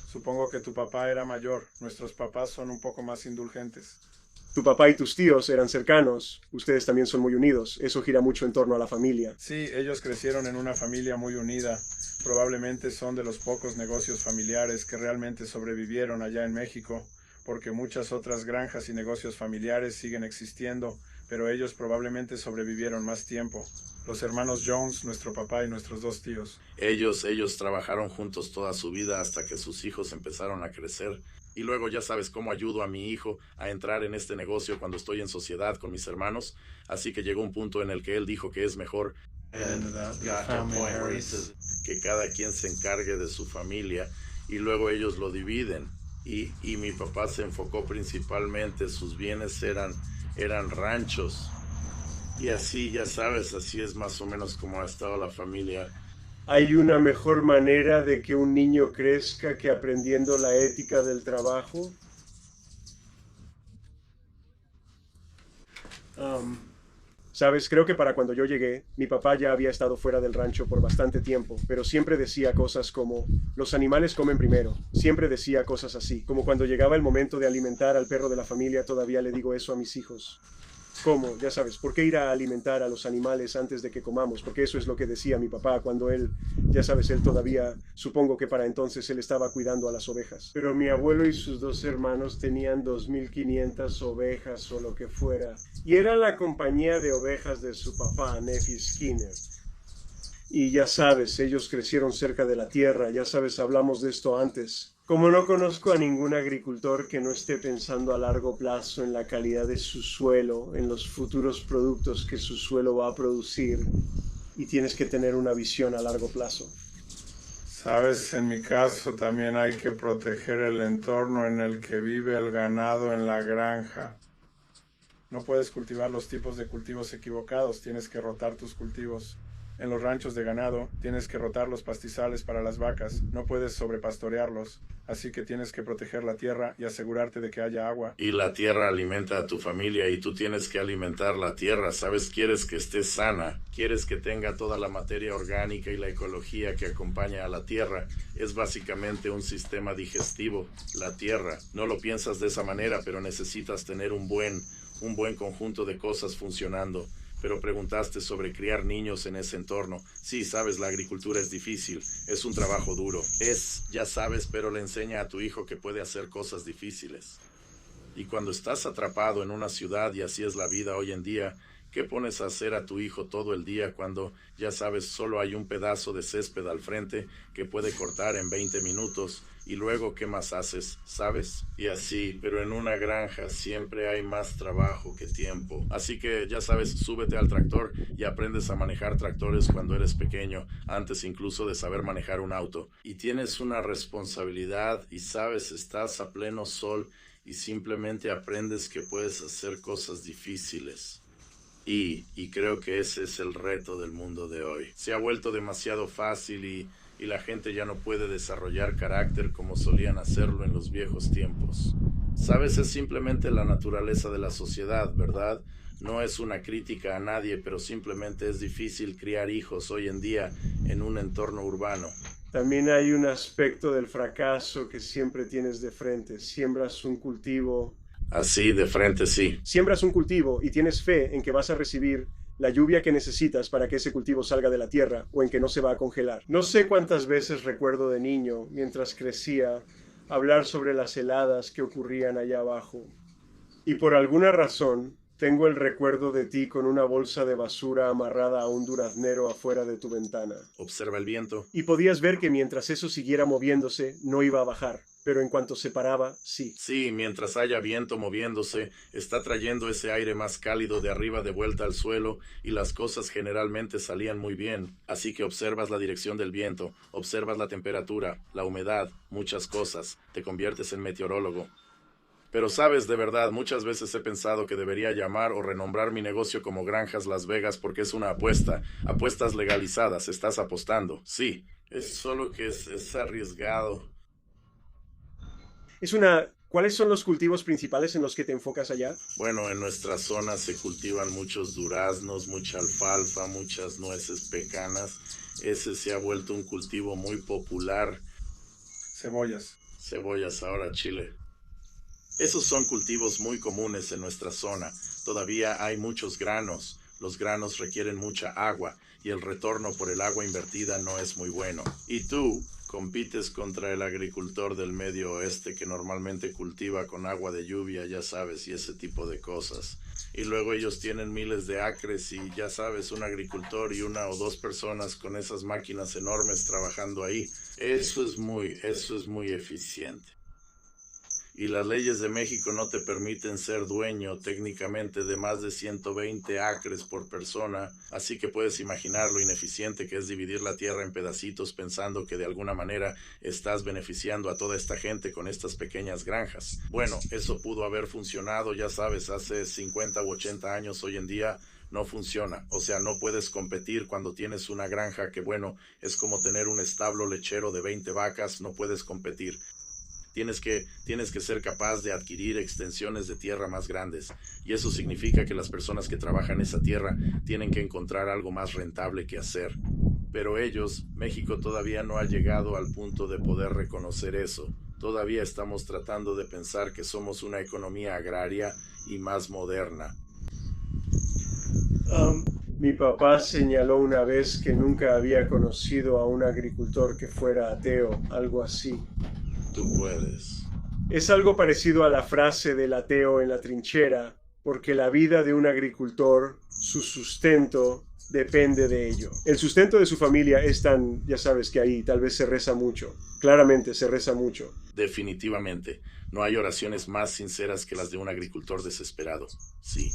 Supongo que tu papá era mayor. Nuestros papás son un poco más indulgentes. Tu papá y tus tíos eran cercanos. Ustedes también son muy unidos. Eso gira mucho en torno a la familia. Sí, ellos crecieron en una familia muy unida. Probablemente son de los pocos negocios familiares que realmente sobrevivieron allá en México, porque muchas otras granjas y negocios familiares siguen existiendo, pero ellos probablemente sobrevivieron más tiempo. Los hermanos Jones, nuestro papá y nuestros dos tíos. Ellos trabajaron juntos toda su vida hasta que sus hijos empezaron a crecer. Y luego ya sabes cómo ayudo a mi hijo a entrar en este negocio cuando estoy en sociedad con mis hermanos. Así que llegó un punto en el que él dijo que es mejor que cada quien se encargue de su familia y luego ellos lo dividen. Y mi papá se enfocó principalmente, sus bienes eran ranchos. Y así, ya sabes, así es más o menos como ha estado la familia. ¿Hay una mejor manera de que un niño crezca que aprendiendo la ética del trabajo? Sabes, creo que para cuando yo llegué, mi papá ya había estado fuera del rancho por bastante tiempo, pero siempre decía cosas como, los animales comen primero. Siempre decía cosas así, como cuando llegaba el momento de alimentar al perro de la familia, todavía le digo eso a mis hijos. ¿Cómo? Ya sabes, ¿por qué ir a alimentar a los animales antes de que comamos? Porque eso es lo que decía mi papá cuando él, ya sabes, él todavía, supongo que para entonces él estaba cuidando a las ovejas. Pero mi abuelo y sus dos hermanos tenían 2.500 ovejas o lo que fuera. Y era la compañía de ovejas de su papá, Nephi Skinner. Y ya sabes, ellos crecieron cerca de la tierra, ya sabes, hablamos de esto antes. Como no conozco a ningún agricultor que no esté pensando a largo plazo en la calidad de su suelo, en los futuros productos que su suelo va a producir, y tienes que tener una visión a largo plazo. Sabes, en mi caso también hay que proteger el entorno en el que vive el ganado en la granja. No puedes cultivar los tipos de cultivos equivocados, tienes que rotar tus cultivos. En los ranchos de ganado tienes que rotar los pastizales para las vacas, no puedes sobrepastorearlos, así que tienes que proteger la tierra y asegurarte de que haya agua. Y la tierra alimenta a tu familia y tú tienes que alimentar la tierra, ¿sabes? Quieres que esté sana, quieres que tenga toda la materia orgánica y la ecología que acompaña a la tierra. Es básicamente un sistema digestivo, la tierra. No lo piensas de esa manera, pero necesitas tener un buen conjunto de cosas funcionando. Pero preguntaste sobre criar niños en ese entorno. Sí, sabes, la agricultura es difícil, es un trabajo duro. Ya sabes, pero le enseña a tu hijo que puede hacer cosas difíciles. Y cuando estás atrapado en una ciudad, y así es la vida hoy en día, ¿qué pones a hacer a tu hijo todo el día cuando, ya sabes, solo hay un pedazo de césped al frente que puede cortar en 20 minutos? Y luego, ¿qué más haces? ¿Sabes? Y así, pero en una granja siempre hay más trabajo que tiempo. Así que, ya sabes, súbete al tractor y aprendes a manejar tractores cuando eres pequeño, antes incluso de saber manejar un auto. Y tienes una responsabilidad y sabes, estás a pleno sol y simplemente aprendes que puedes hacer cosas difíciles. Y creo que ese es el reto del mundo de hoy. Se ha vuelto demasiado fácil y la gente ya no puede desarrollar carácter como solían hacerlo en los viejos tiempos. Sabes, es simplemente la naturaleza de la sociedad, ¿verdad? No es una crítica a nadie, pero simplemente es difícil criar hijos hoy en día en un entorno urbano. También hay un aspecto del fracaso que siempre tienes de frente. Siembras un cultivo. Así, de frente, sí. Siembras un cultivo y tienes fe en que vas a recibir la lluvia que necesitas para que ese cultivo salga de la tierra o en que no se va a congelar. No sé cuántas veces recuerdo de niño, mientras crecía, hablar sobre las heladas que ocurrían allá abajo. Y por alguna razón, tengo el recuerdo de ti con una bolsa de basura amarrada a un duraznero afuera de tu ventana. Observa el viento. Y podías ver que mientras eso siguiera moviéndose, no iba a bajar. Pero en cuanto se paraba, sí. Sí, mientras haya viento moviéndose, está trayendo ese aire más cálido de arriba de vuelta al suelo y las cosas generalmente salían muy bien. Así que observas la dirección del viento, observas la temperatura, la humedad, muchas cosas. Te conviertes en meteorólogo. Pero sabes, de verdad, muchas veces he pensado que debería llamar o renombrar mi negocio como Granjas Las Vegas porque es una apuesta. Apuestas legalizadas, estás apostando. Sí, es solo que es arriesgado. ¿Cuáles son los cultivos principales en los que te enfocas allá? Bueno, en nuestra zona se cultivan muchos duraznos, mucha alfalfa, muchas nueces pecanas. Ese se ha vuelto un cultivo muy popular. Cebollas. Cebollas ahora, chile. Esos son cultivos muy comunes en nuestra zona. Todavía hay muchos granos. Los granos requieren mucha agua y el retorno por el agua invertida no es muy bueno. Y tú compites contra el agricultor del Medio Oeste que normalmente cultiva con agua de lluvia, ya sabes, y ese tipo de cosas. Y luego ellos tienen miles de acres y ya sabes, un agricultor y una o dos personas con esas máquinas enormes trabajando ahí. Eso es muy eficiente. Y las leyes de México no te permiten ser dueño técnicamente de más de 120 acres por persona, así que puedes imaginar lo ineficiente que es dividir la tierra en pedacitos pensando que de alguna manera estás beneficiando a toda esta gente con estas pequeñas granjas. Bueno, eso pudo haber funcionado, ya sabes, hace 50 u 80 años. Hoy en día no funciona. O sea, no puedes competir cuando tienes una granja que, bueno, es como tener un establo lechero de 20 vacas, no puedes competir. Tienes que ser capaz de adquirir extensiones de tierra más grandes, y eso significa que las personas que trabajan esa tierra tienen que encontrar algo más rentable que hacer. Pero México todavía no ha llegado al punto de poder reconocer eso. Todavía estamos tratando de pensar que somos una economía agraria y más moderna. Mi papá señaló una vez que nunca había conocido a un agricultor que fuera ateo, algo así. Tú puedes. Es algo parecido a la frase del ateo en la trinchera, porque la vida de un agricultor, su sustento, depende de ello. El sustento de su familia es tan, ya sabes que ahí tal vez se reza mucho. Claramente se reza mucho. Definitivamente. No hay oraciones más sinceras que las de un agricultor desesperado. Sí.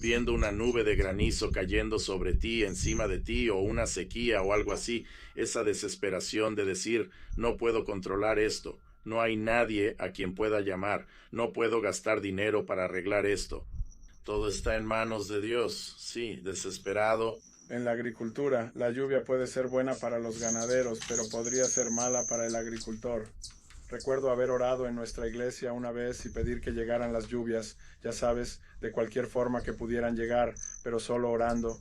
Viendo una nube de granizo cayendo sobre ti, encima de ti, o una sequía o algo así, esa desesperación de decir, no puedo controlar esto, no hay nadie a quien pueda llamar, no puedo gastar dinero para arreglar esto. Todo está en manos de Dios, sí, desesperado. En la agricultura, la lluvia puede ser buena para los ganaderos, pero podría ser mala para el agricultor. Recuerdo haber orado en nuestra iglesia una vez y pedir que llegaran las lluvias, ya sabes, de cualquier forma que pudieran llegar, pero solo orando.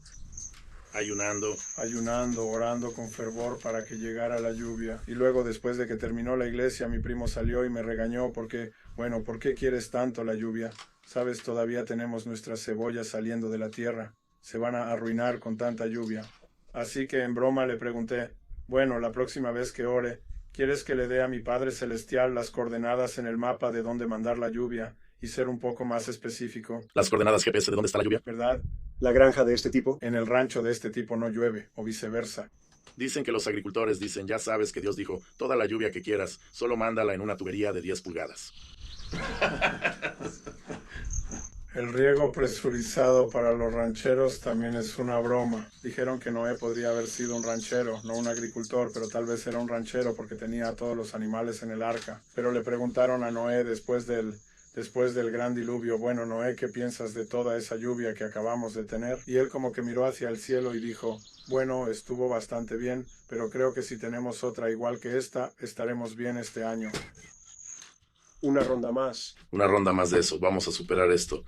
Ayunando, orando con fervor para que llegara la lluvia. Y luego, después de que terminó la iglesia, mi primo salió y me regañó porque, bueno, ¿por qué quieres tanto la lluvia? Sabes, todavía tenemos nuestras cebollas saliendo de la tierra. Se van a arruinar con tanta lluvia. Así que en broma le pregunté, bueno, la próxima vez que ore, ¿quieres que le dé a mi Padre Celestial las coordenadas en el mapa de dónde mandar la lluvia y ser un poco más específico? Las coordenadas GPS de dónde está la lluvia. ¿Verdad? La granja de este tipo. En el rancho de este tipo no llueve, o viceversa. Dicen que los agricultores dicen, ya sabes que Dios dijo, toda la lluvia que quieras, solo mándala en una tubería de 10 pulgadas. El riego presurizado para los rancheros también es una broma. Dijeron que Noé podría haber sido un ranchero, no un agricultor, pero tal vez era un ranchero porque tenía a todos los animales en el arca. Pero le preguntaron a Noé después del gran diluvio, bueno, Noé, ¿qué piensas de toda esa lluvia que acabamos de tener? Y él como que miró hacia el cielo y dijo, bueno, estuvo bastante bien, pero creo que si tenemos otra igual que esta, estaremos bien este año. Una ronda más. Una ronda más de eso, vamos a superar esto.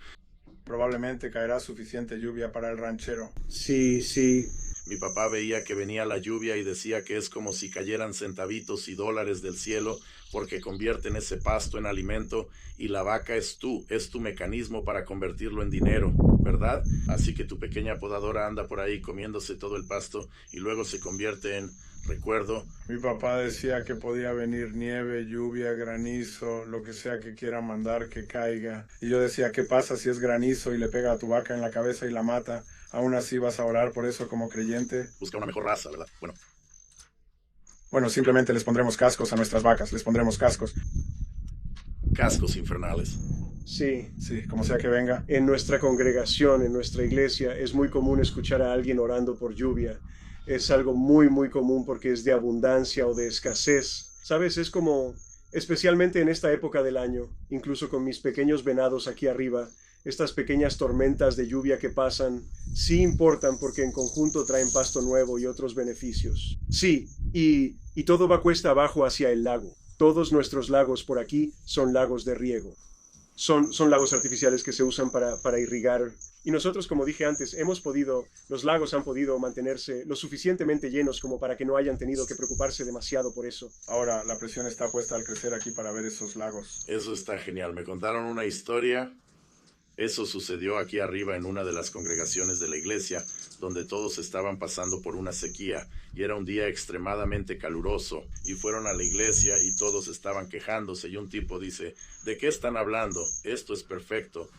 Probablemente caerá suficiente lluvia para el ranchero. Sí, sí. Mi papá veía que venía la lluvia y decía que es como si cayeran centavitos y dólares del cielo porque convierten ese pasto en alimento y la vaca es tu mecanismo para convertirlo en dinero, ¿verdad? Así que tu pequeña podadora anda por ahí comiéndose todo el pasto y luego se convierte en, recuerdo. Mi papá decía que podía venir nieve, lluvia, granizo, lo que sea que quiera mandar que caiga. Y yo decía, ¿qué pasa si es granizo y le pega a tu vaca en la cabeza y la mata? ¿Aún así vas a orar por eso como creyente? Busca una mejor raza, ¿verdad? Bueno, simplemente les pondremos cascos a nuestras vacas, les pondremos cascos. Cascos infernales. Sí. Sí, como sea que venga. En nuestra congregación, en nuestra iglesia, es muy común escuchar a alguien orando por lluvia. Es algo muy, muy común porque es de abundancia o de escasez. ¿Sabes? Es como especialmente en esta época del año, incluso con mis pequeños venados aquí arriba. Estas pequeñas tormentas de lluvia que pasan sí importan porque en conjunto traen pasto nuevo y otros beneficios. Sí, y todo va cuesta abajo hacia el lago. Todos nuestros lagos por aquí son lagos de riego. Son lagos artificiales que se usan para irrigar. Y nosotros, como dije antes, los lagos han podido mantenerse lo suficientemente llenos como para que no hayan tenido que preocuparse demasiado por eso. Ahora la presión está puesta al crecer aquí para ver esos lagos. Eso está genial. Me contaron una historia. Eso sucedió aquí arriba en una de las congregaciones de la iglesia, donde todos estaban pasando por una sequía, y era un día extremadamente caluroso, y fueron a la iglesia y todos estaban quejándose, y un tipo dice, ¿de qué están hablando? Esto es perfecto.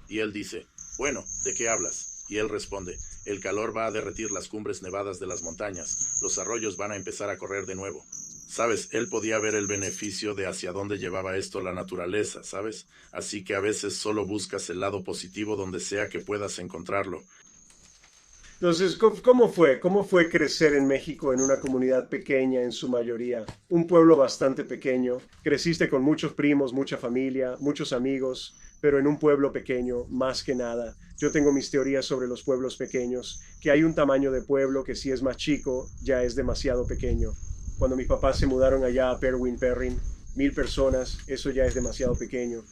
Y él dice, bueno, ¿de qué hablas? Y él responde, el calor va a derretir las cumbres nevadas de las montañas, los arroyos van a empezar a correr de nuevo. ¿Sabes? Él podía ver el beneficio de hacia dónde llevaba esto la naturaleza, ¿sabes? Así que a veces solo buscas el lado positivo donde sea que puedas encontrarlo. Entonces, ¿cómo fue? ¿Cómo fue crecer en México en una comunidad pequeña en su mayoría? Un pueblo bastante pequeño. Creciste con muchos primos, mucha familia, muchos amigos, pero en un pueblo pequeño, más que nada. Yo tengo mis teorías sobre los pueblos pequeños, que hay un tamaño de pueblo que si es más chico, ya es demasiado pequeño. Cuando mis papás se mudaron allá a Perwin Perrin, 1000 personas, eso ya es demasiado pequeño.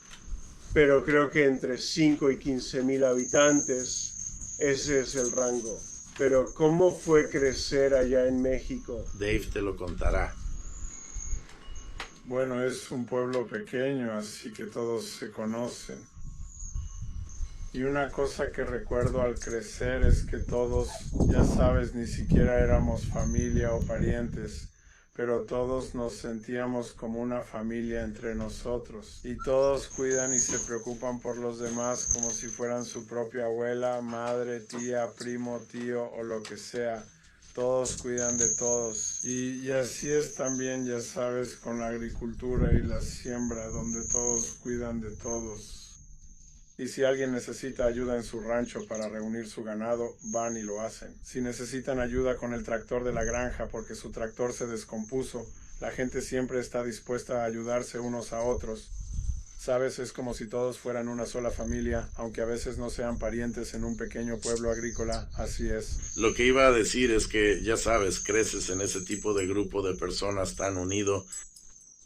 Pero creo que entre 5 y 15,000 habitantes, ese es el rango. Pero ¿cómo fue crecer allá en México? Dave te lo contará. Bueno, es un pueblo pequeño, así que todos se conocen. Y una cosa que recuerdo al crecer es que todos, ya sabes, ni siquiera éramos familia o parientes, pero todos nos sentíamos como una familia entre nosotros. Y todos cuidan y se preocupan por los demás como si fueran su propia abuela, madre, tía, primo, tío o lo que sea. Todos cuidan de todos. Y así es también, ya sabes, con la agricultura y la siembra, donde todos cuidan de todos. Y si alguien necesita ayuda en su rancho para reunir su ganado, van y lo hacen. Si necesitan ayuda con el tractor de la granja porque su tractor se descompuso, la gente siempre está dispuesta a ayudarse unos a otros. Sabes, es como si todos fueran una sola familia, aunque a veces no sean parientes en un pequeño pueblo agrícola, así es. Lo que iba a decir es que, ya sabes, creces en ese tipo de grupo de personas tan unido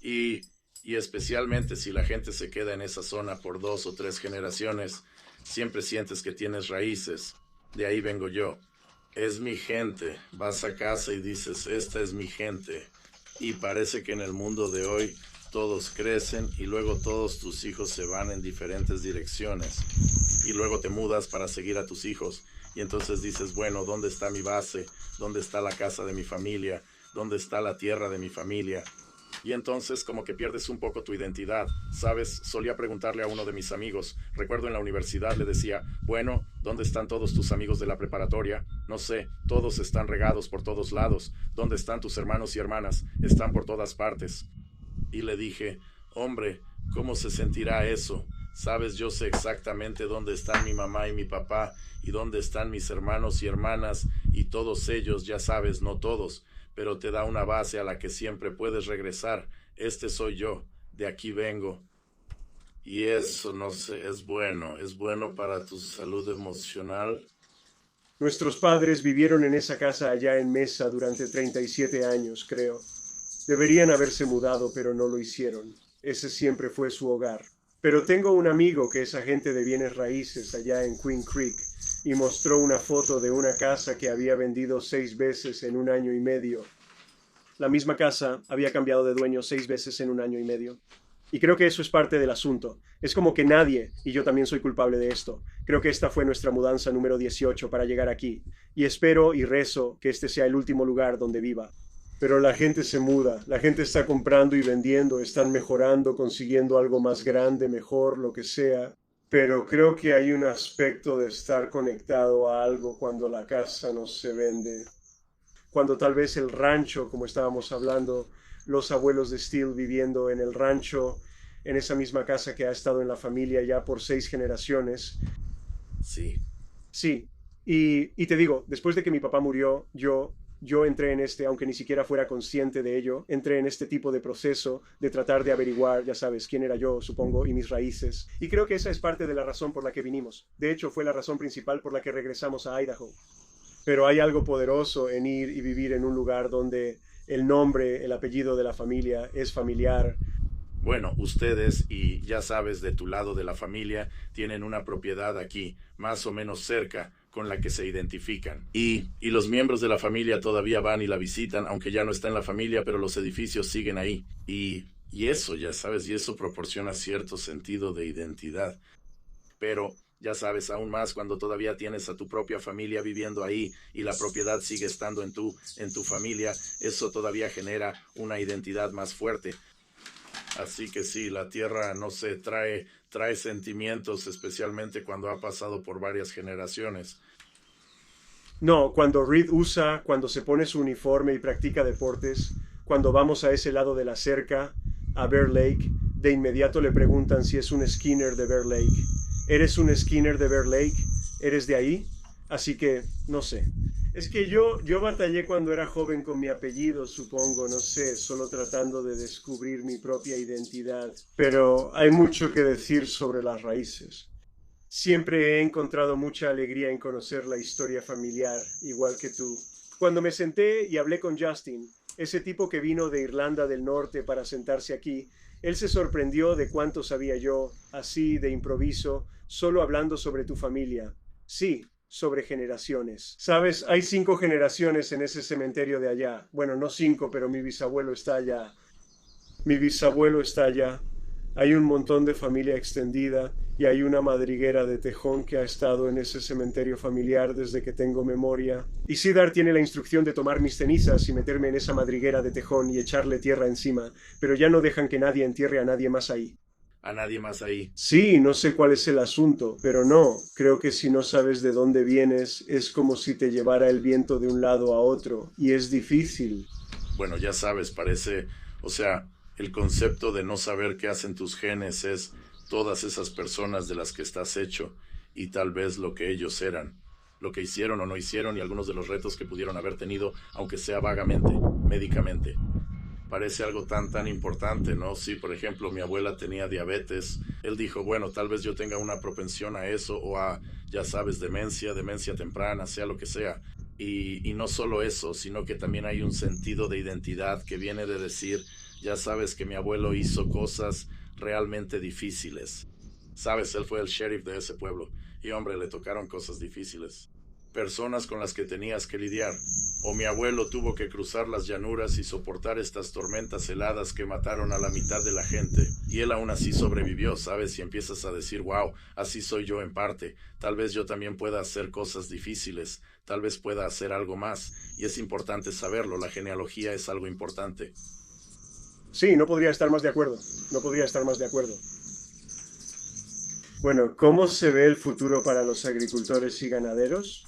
y especialmente si la gente se queda en esa zona por 2 o 3 generaciones, siempre sientes que tienes raíces. De ahí vengo yo. Es mi gente. Vas a casa y dices, esta es mi gente. Y parece que en el mundo de hoy todos crecen y luego todos tus hijos se van en diferentes direcciones. Y luego te mudas para seguir a tus hijos. Y entonces dices, bueno, ¿dónde está mi base? ¿Dónde está la casa de mi familia? ¿Dónde está la tierra de mi familia? Y entonces como que pierdes un poco tu identidad, ¿sabes? Solía preguntarle a uno de mis amigos, recuerdo en la universidad le decía, bueno, ¿dónde están todos tus amigos de la preparatoria? No sé, todos están regados por todos lados. ¿Dónde están tus hermanos y hermanas? Están por todas partes. Y le dije, hombre, ¿cómo se sentirá eso? Sabes, yo sé exactamente dónde están mi mamá y mi papá, y dónde están mis hermanos y hermanas, y todos ellos, ya sabes, no todos, pero te da una base a la que siempre puedes regresar. Este soy yo, de aquí vengo. Y eso, no sé, es bueno para tu salud emocional. Nuestros padres vivieron en esa casa allá en Mesa durante 37 años, creo. Deberían haberse mudado, pero no lo hicieron. Ese siempre fue su hogar. Pero tengo un amigo que es agente de bienes raíces allá en Queen Creek y mostró una foto de una casa que había vendido 6 veces en 1 año y medio. La misma casa había cambiado de dueño 6 veces en 1 año y medio. Y creo que eso es parte del asunto. Es como que nadie, y yo también soy culpable de esto, creo que esta fue nuestra mudanza número 18 para llegar aquí. Y espero y rezo que este sea el último lugar donde viva. Pero la gente se muda, la gente está comprando y vendiendo, están mejorando, consiguiendo algo más grande, mejor, lo que sea. Pero creo que hay un aspecto de estar conectado a algo cuando la casa no se vende. Cuando tal vez el rancho, como estábamos hablando, los abuelos de Steele viviendo en el rancho, en esa misma casa que ha estado en la familia ya por 6 generaciones. Sí. Sí, y te digo, después de que mi papá murió, yo yo entré en aunque ni siquiera fuera consciente de ello, entré en este tipo de proceso de tratar de averiguar, ya sabes, quién era yo, supongo, y mis raíces. Y creo que esa es parte de la razón por la que vinimos. De hecho, fue la razón principal por la que regresamos a Idaho. Pero hay algo poderoso en ir y vivir en un lugar donde el nombre, el apellido de la familia es familiar. Bueno, ustedes, y ya sabes, de tu lado de la familia, tienen una propiedad aquí, más o menos cerca, con la que se identifican. Y los miembros de la familia todavía van y la visitan, aunque ya no está en la familia, pero los edificios siguen ahí. Y eso, ya sabes, y eso proporciona cierto sentido de identidad. Pero, ya sabes, aún más cuando todavía tienes a tu propia familia viviendo ahí y la propiedad sigue estando en tu familia, eso todavía genera una identidad más fuerte. Así que sí, la tierra, no sé, trae sentimientos, especialmente cuando ha pasado por varias generaciones. No, cuando Reed cuando se pone su uniforme y practica deportes, cuando vamos a ese lado de la cerca, a Bear Lake, de inmediato le preguntan si es un Skinner de Bear Lake. ¿Eres un Skinner de Bear Lake? ¿Eres de ahí? Así que, no sé. Es que yo batallé cuando era joven con mi apellido, supongo, no sé, solo tratando de descubrir mi propia identidad. Pero hay mucho que decir sobre las raíces. Siempre he encontrado mucha alegría en conocer la historia familiar, igual que tú. Cuando me senté y hablé con Justin, ese tipo que vino de Irlanda del Norte para sentarse aquí, él se sorprendió de cuánto sabía yo, así de improviso, solo hablando sobre tu familia. Sí, sobre generaciones. Sabes, hay 5 generaciones en ese cementerio de allá. Bueno, no 5, pero mi bisabuelo está allá. Mi bisabuelo está allá. Hay un montón de familia extendida y hay una madriguera de tejón que ha estado en ese cementerio familiar desde que tengo memoria. Y Sidar tiene la instrucción de tomar mis cenizas y meterme en esa madriguera de tejón y echarle tierra encima, pero ya no dejan que nadie entierre a nadie más ahí. ¿A nadie más ahí? Sí, no sé cuál es el asunto, pero no, creo que si no sabes de dónde vienes, es como si te llevara el viento de un lado a otro, y es difícil. Bueno, ya sabes, parece, o sea, el concepto de no saber qué hacen tus genes es todas esas personas de las que estás hecho, y tal vez lo que ellos eran, lo que hicieron o no hicieron, y algunos de los retos que pudieron haber tenido, aunque sea vagamente, médicamente. Parece algo tan importante, ¿no? Si, por ejemplo, mi abuela tenía diabetes, él dijo, bueno, tal vez yo tenga una propensión a eso o a, ya sabes, demencia temprana, sea lo que sea. Y no solo eso, sino que también hay un sentido de identidad que viene de decir, ya sabes que mi abuelo hizo cosas realmente difíciles. Sabes, él fue el sheriff de ese pueblo y, hombre, le tocaron cosas difíciles. Personas con las que tenías que lidiar. O mi abuelo tuvo que cruzar las llanuras y soportar estas tormentas heladas que mataron a la mitad de la gente. Y él aún así sobrevivió, ¿sabes? Y empiezas a decir, wow, así soy yo en parte. Tal vez yo también pueda hacer cosas difíciles. Tal vez pueda hacer algo más. Y es importante saberlo, la genealogía es algo importante. Sí, no podría estar más de acuerdo. No podría estar más de acuerdo. Bueno, ¿cómo se ve el futuro para los agricultores y ganaderos?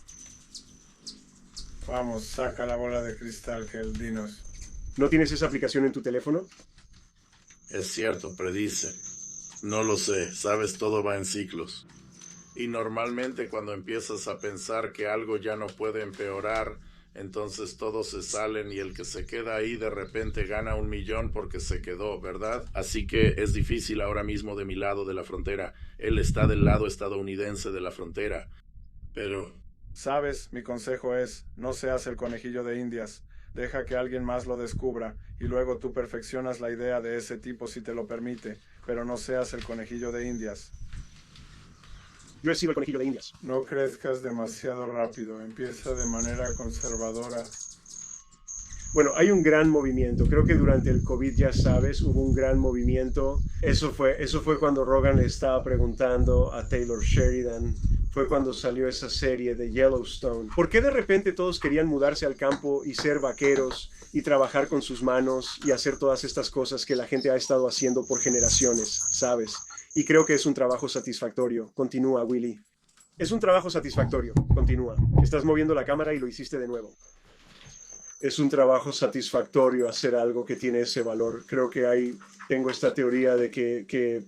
Vamos, saca la bola de cristal, que el dinos. ¿No tienes esa aplicación en tu teléfono? Es cierto, predice. No lo sé, sabes, todo va en ciclos. Y normalmente cuando empiezas a pensar que algo ya no puede empeorar, entonces todos se salen y el que se queda ahí de repente gana 1 millón porque se quedó, ¿verdad? Así que es difícil ahora mismo de mi lado de la frontera. Él está del lado estadounidense de la frontera. Pero... Sabes, mi consejo es, no seas el conejillo de Indias. Deja que alguien más lo descubra y luego tú perfeccionas la idea de ese tipo si te lo permite, pero no seas el conejillo de Indias. Yo he sido el conejillo de Indias. No crezcas demasiado rápido, empieza de manera conservadora. Bueno, hay un gran movimiento. Creo que durante el COVID, ya sabes, hubo un gran movimiento. Eso fue cuando Rogan le estaba preguntando a Taylor Sheridan. Fue cuando salió esa serie de Yellowstone. ¿Por qué de repente todos querían mudarse al campo y ser vaqueros y trabajar con sus manos y hacer todas estas cosas que la gente ha estado haciendo por generaciones, sabes? Y creo que es un trabajo satisfactorio. Continúa, Willy. Es un trabajo satisfactorio. Continúa. Estás moviendo la cámara y lo hiciste de nuevo. Es un trabajo satisfactorio hacer algo que tiene ese valor. Creo que tengo esta teoría de que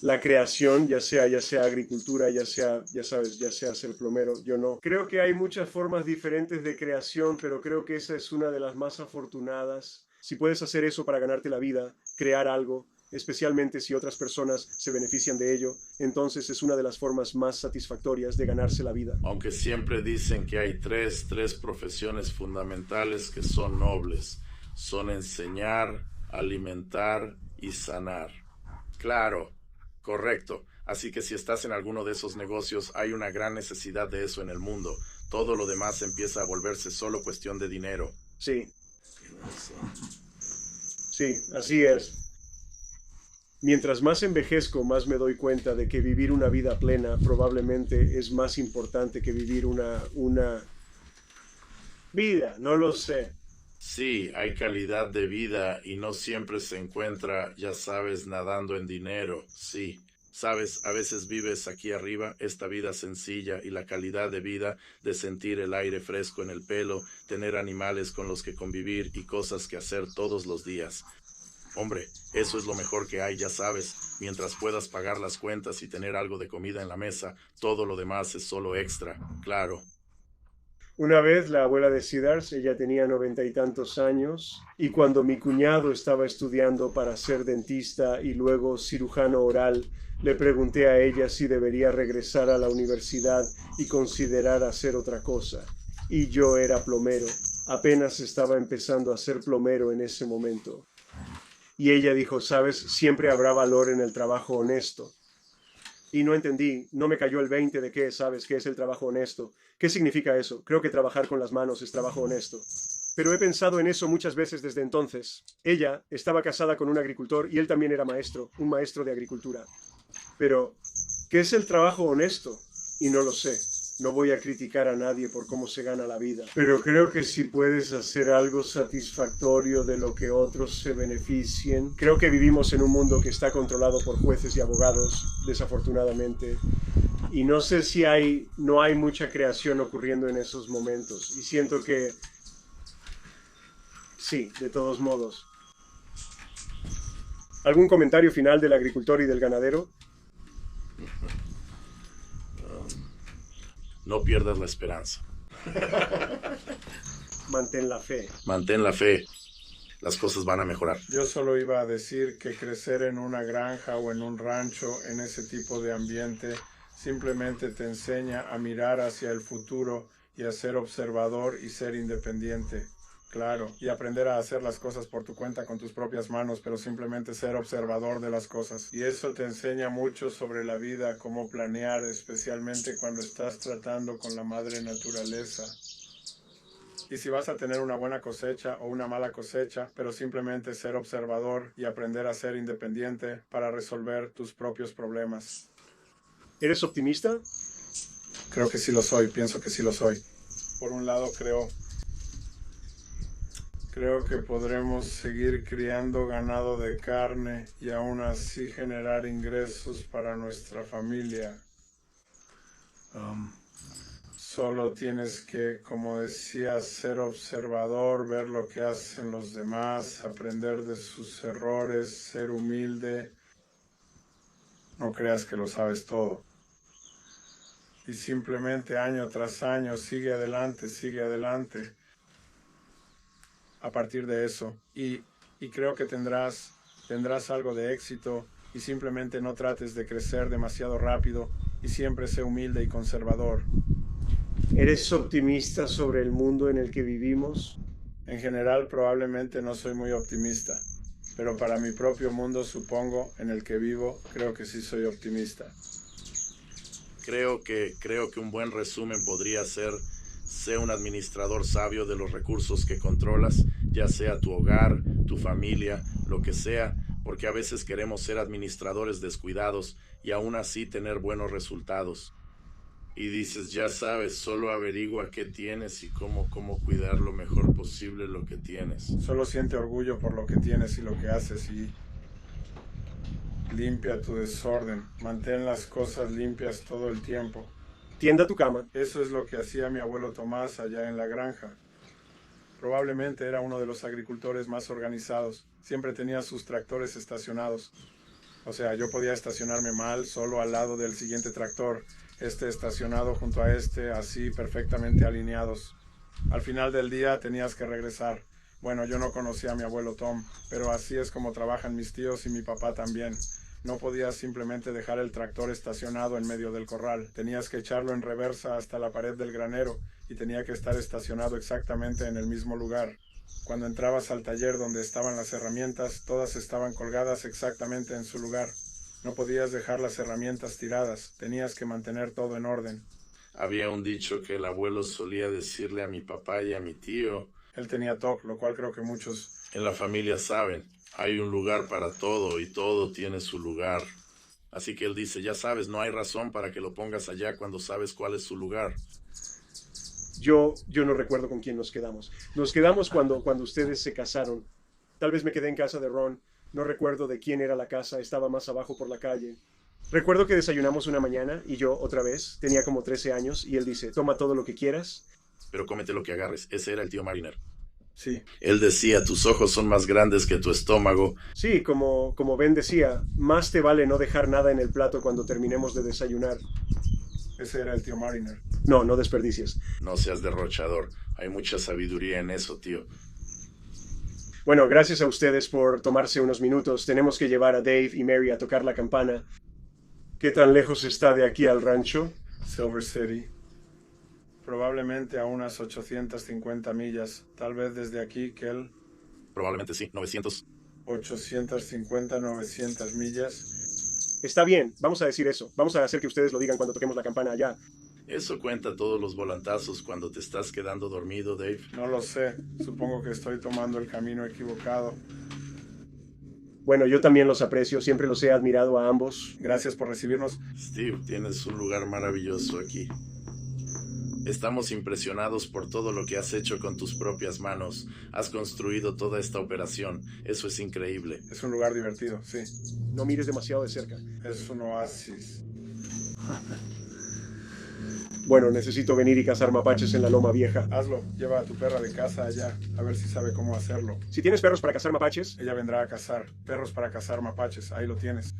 la creación, ya sea agricultura, ya sea, ya sabes, ya sea ser plomero, yo no. Creo que hay muchas formas diferentes de creación, pero creo que esa es una de las más afortunadas. Si puedes hacer eso para ganarte la vida, crear algo, especialmente si otras personas se benefician de ello, entonces es una de las formas más satisfactorias de ganarse la vida. Aunque siempre dicen que hay tres profesiones fundamentales que son nobles. Son enseñar, alimentar y sanar. Claro, correcto. Así que si estás en alguno de esos negocios, hay una gran necesidad de eso en el mundo. Todo lo demás empieza a volverse solo cuestión de dinero. Sí. Sí, así es. Mientras más envejezco, más me doy cuenta de que vivir una vida plena probablemente es más importante que vivir una vida, no lo sé. Sí, hay calidad de vida y no siempre se encuentra, ya sabes, nadando en dinero. Sí, sabes, a veces vives aquí arriba esta vida sencilla y la calidad de vida de sentir el aire fresco en el pelo, tener animales con los que convivir y cosas que hacer todos los días. Hombre, eso es lo mejor que hay, ya sabes. Mientras puedas pagar las cuentas y tener algo de comida en la mesa, todo lo demás es solo extra, claro. Una vez la abuela de Siddharth, ella tenía 90 y tantos años, y cuando mi cuñado estaba estudiando para ser dentista y luego cirujano oral, le pregunté a ella si debería regresar a la universidad y considerar hacer otra cosa. Y yo era plomero, apenas estaba empezando a ser plomero en ese momento. Y ella dijo, sabes, siempre habrá valor en el trabajo honesto. Y no entendí, no me cayó el 20 de qué, sabes, qué es el trabajo honesto. ¿Qué significa eso? Creo que trabajar con las manos es trabajo honesto. Pero he pensado en eso muchas veces desde entonces. Ella estaba casada con un agricultor y él también era maestro, un maestro de agricultura. Pero, ¿qué es el trabajo honesto? Y no lo sé. No voy a criticar a nadie por cómo se gana la vida. Pero creo que si puedes hacer algo satisfactorio de lo que otros se beneficien. Creo que vivimos en un mundo que está controlado por jueces y abogados, desafortunadamente. Y no sé si no hay mucha creación ocurriendo en esos momentos. Y siento que sí, de todos modos. ¿Algún comentario final del agricultor y del ganadero? No pierdas la esperanza. Mantén la fe. Mantén la fe. Las cosas van a mejorar. Yo solo iba a decir que crecer en una granja o en un rancho, en ese tipo de ambiente, simplemente te enseña a mirar hacia el futuro y a ser observador y ser independiente. Claro, y aprender a hacer las cosas por tu cuenta con tus propias manos, pero simplemente ser observador de las cosas. Y eso te enseña mucho sobre la vida, cómo planear, especialmente cuando estás tratando con la madre naturaleza. Y si vas a tener una buena cosecha o una mala cosecha, pero simplemente ser observador y aprender a ser independiente para resolver tus propios problemas. ¿Eres optimista? Creo que sí lo soy, pienso que sí lo soy. Por un lado creo que podremos seguir criando ganado de carne y aún así generar ingresos para nuestra familia. Solo tienes que, como decía, ser observador, ver lo que hacen los demás, aprender de sus errores, ser humilde. No creas que lo sabes todo. Y simplemente año tras año sigue adelante, sigue adelante. A partir de eso. Y creo que tendrás algo de éxito y simplemente no trates de crecer demasiado rápido y siempre sé humilde y conservador. ¿Eres optimista sobre el mundo en el que vivimos? En general probablemente no soy muy optimista, pero para mi propio mundo supongo en el que vivo creo que sí soy optimista. Creo que un buen resumen podría ser: sé un administrador sabio de los recursos que controlas, ya sea tu hogar, tu familia, lo que sea, porque a veces queremos ser administradores descuidados y aún así tener buenos resultados. Y dices, ya sabes, solo averigua qué tienes y cómo cuidar lo mejor posible lo que tienes. Solo siente orgullo por lo que tienes y lo que haces y limpia tu desorden. Mantén las cosas limpias todo el tiempo. Tienda tu cama. Eso es lo que hacía mi abuelo Tomás allá en la granja. Probablemente era uno de los agricultores más organizados. Siempre tenía sus tractores estacionados. O sea, yo podía estacionarme mal solo al lado del siguiente tractor, estacionado junto a así perfectamente alineados. Al final del día tenías que regresar. Bueno, yo no conocía a mi abuelo Tom, pero así es como trabajan mis tíos y mi papá también. No podías simplemente dejar el tractor estacionado en medio del corral. Tenías que echarlo en reversa hasta la pared del granero y tenía que estar estacionado exactamente en el mismo lugar. Cuando entrabas al taller donde estaban las herramientas, todas estaban colgadas exactamente en su lugar. No podías dejar las herramientas tiradas, tenías que mantener todo en orden. Había un dicho que el abuelo solía decirle a mi papá y a mi tío. Él tenía TOC, lo cual creo que muchos En la familia saben, hay un lugar para todo y todo tiene su lugar. Así que él dice, ya sabes, no hay razón para que lo pongas allá cuando sabes cuál es su lugar. Yo no recuerdo con quién nos quedamos. Nos quedamos cuando ustedes se casaron. Tal vez me quedé en casa de Ron. No recuerdo de quién era la casa, estaba más abajo por la calle. Recuerdo que desayunamos una mañana y yo, otra vez, tenía como 13 años y él dice, toma todo lo que quieras. Pero cómete lo que agarres. Ese era el tío Mariner. Sí. Él decía, tus ojos son más grandes que tu estómago. Sí, como Ben decía, más te vale no dejar nada en el plato cuando terminemos de desayunar. Ese era el tío Mariner. No desperdicies. No seas derrochador. Hay mucha sabiduría en eso, tío. Bueno, gracias a ustedes por tomarse unos minutos. Tenemos que llevar a Dave y Mary a tocar la campana. ¿Qué tan lejos está de aquí al rancho? Silver City. Probablemente a unas 850 millas. Tal vez desde aquí, Kel. Probablemente sí, 900. 850, 900 millas. Está bien, vamos a decir eso. Vamos a hacer que ustedes lo digan cuando toquemos la campana allá. Eso cuenta todos los volantazos cuando te estás quedando dormido, Dave. No lo sé. Supongo que estoy tomando el camino equivocado. Bueno, yo también los aprecio, siempre los he admirado a ambos. Gracias por recibirnos. Steve, tienes un lugar maravilloso aquí. Estamos impresionados por todo lo que has hecho con tus propias manos. Has construido toda esta operación. Eso es increíble. Es un lugar divertido, sí. No mires demasiado de cerca. Es un oasis. Bueno, necesito venir y cazar mapaches en la loma vieja. Hazlo. Lleva a tu perra de casa allá. A ver si sabe cómo hacerlo. Si tienes perros para cazar mapaches, Ella vendrá a cazar. Perros para cazar mapaches. Ahí lo tienes.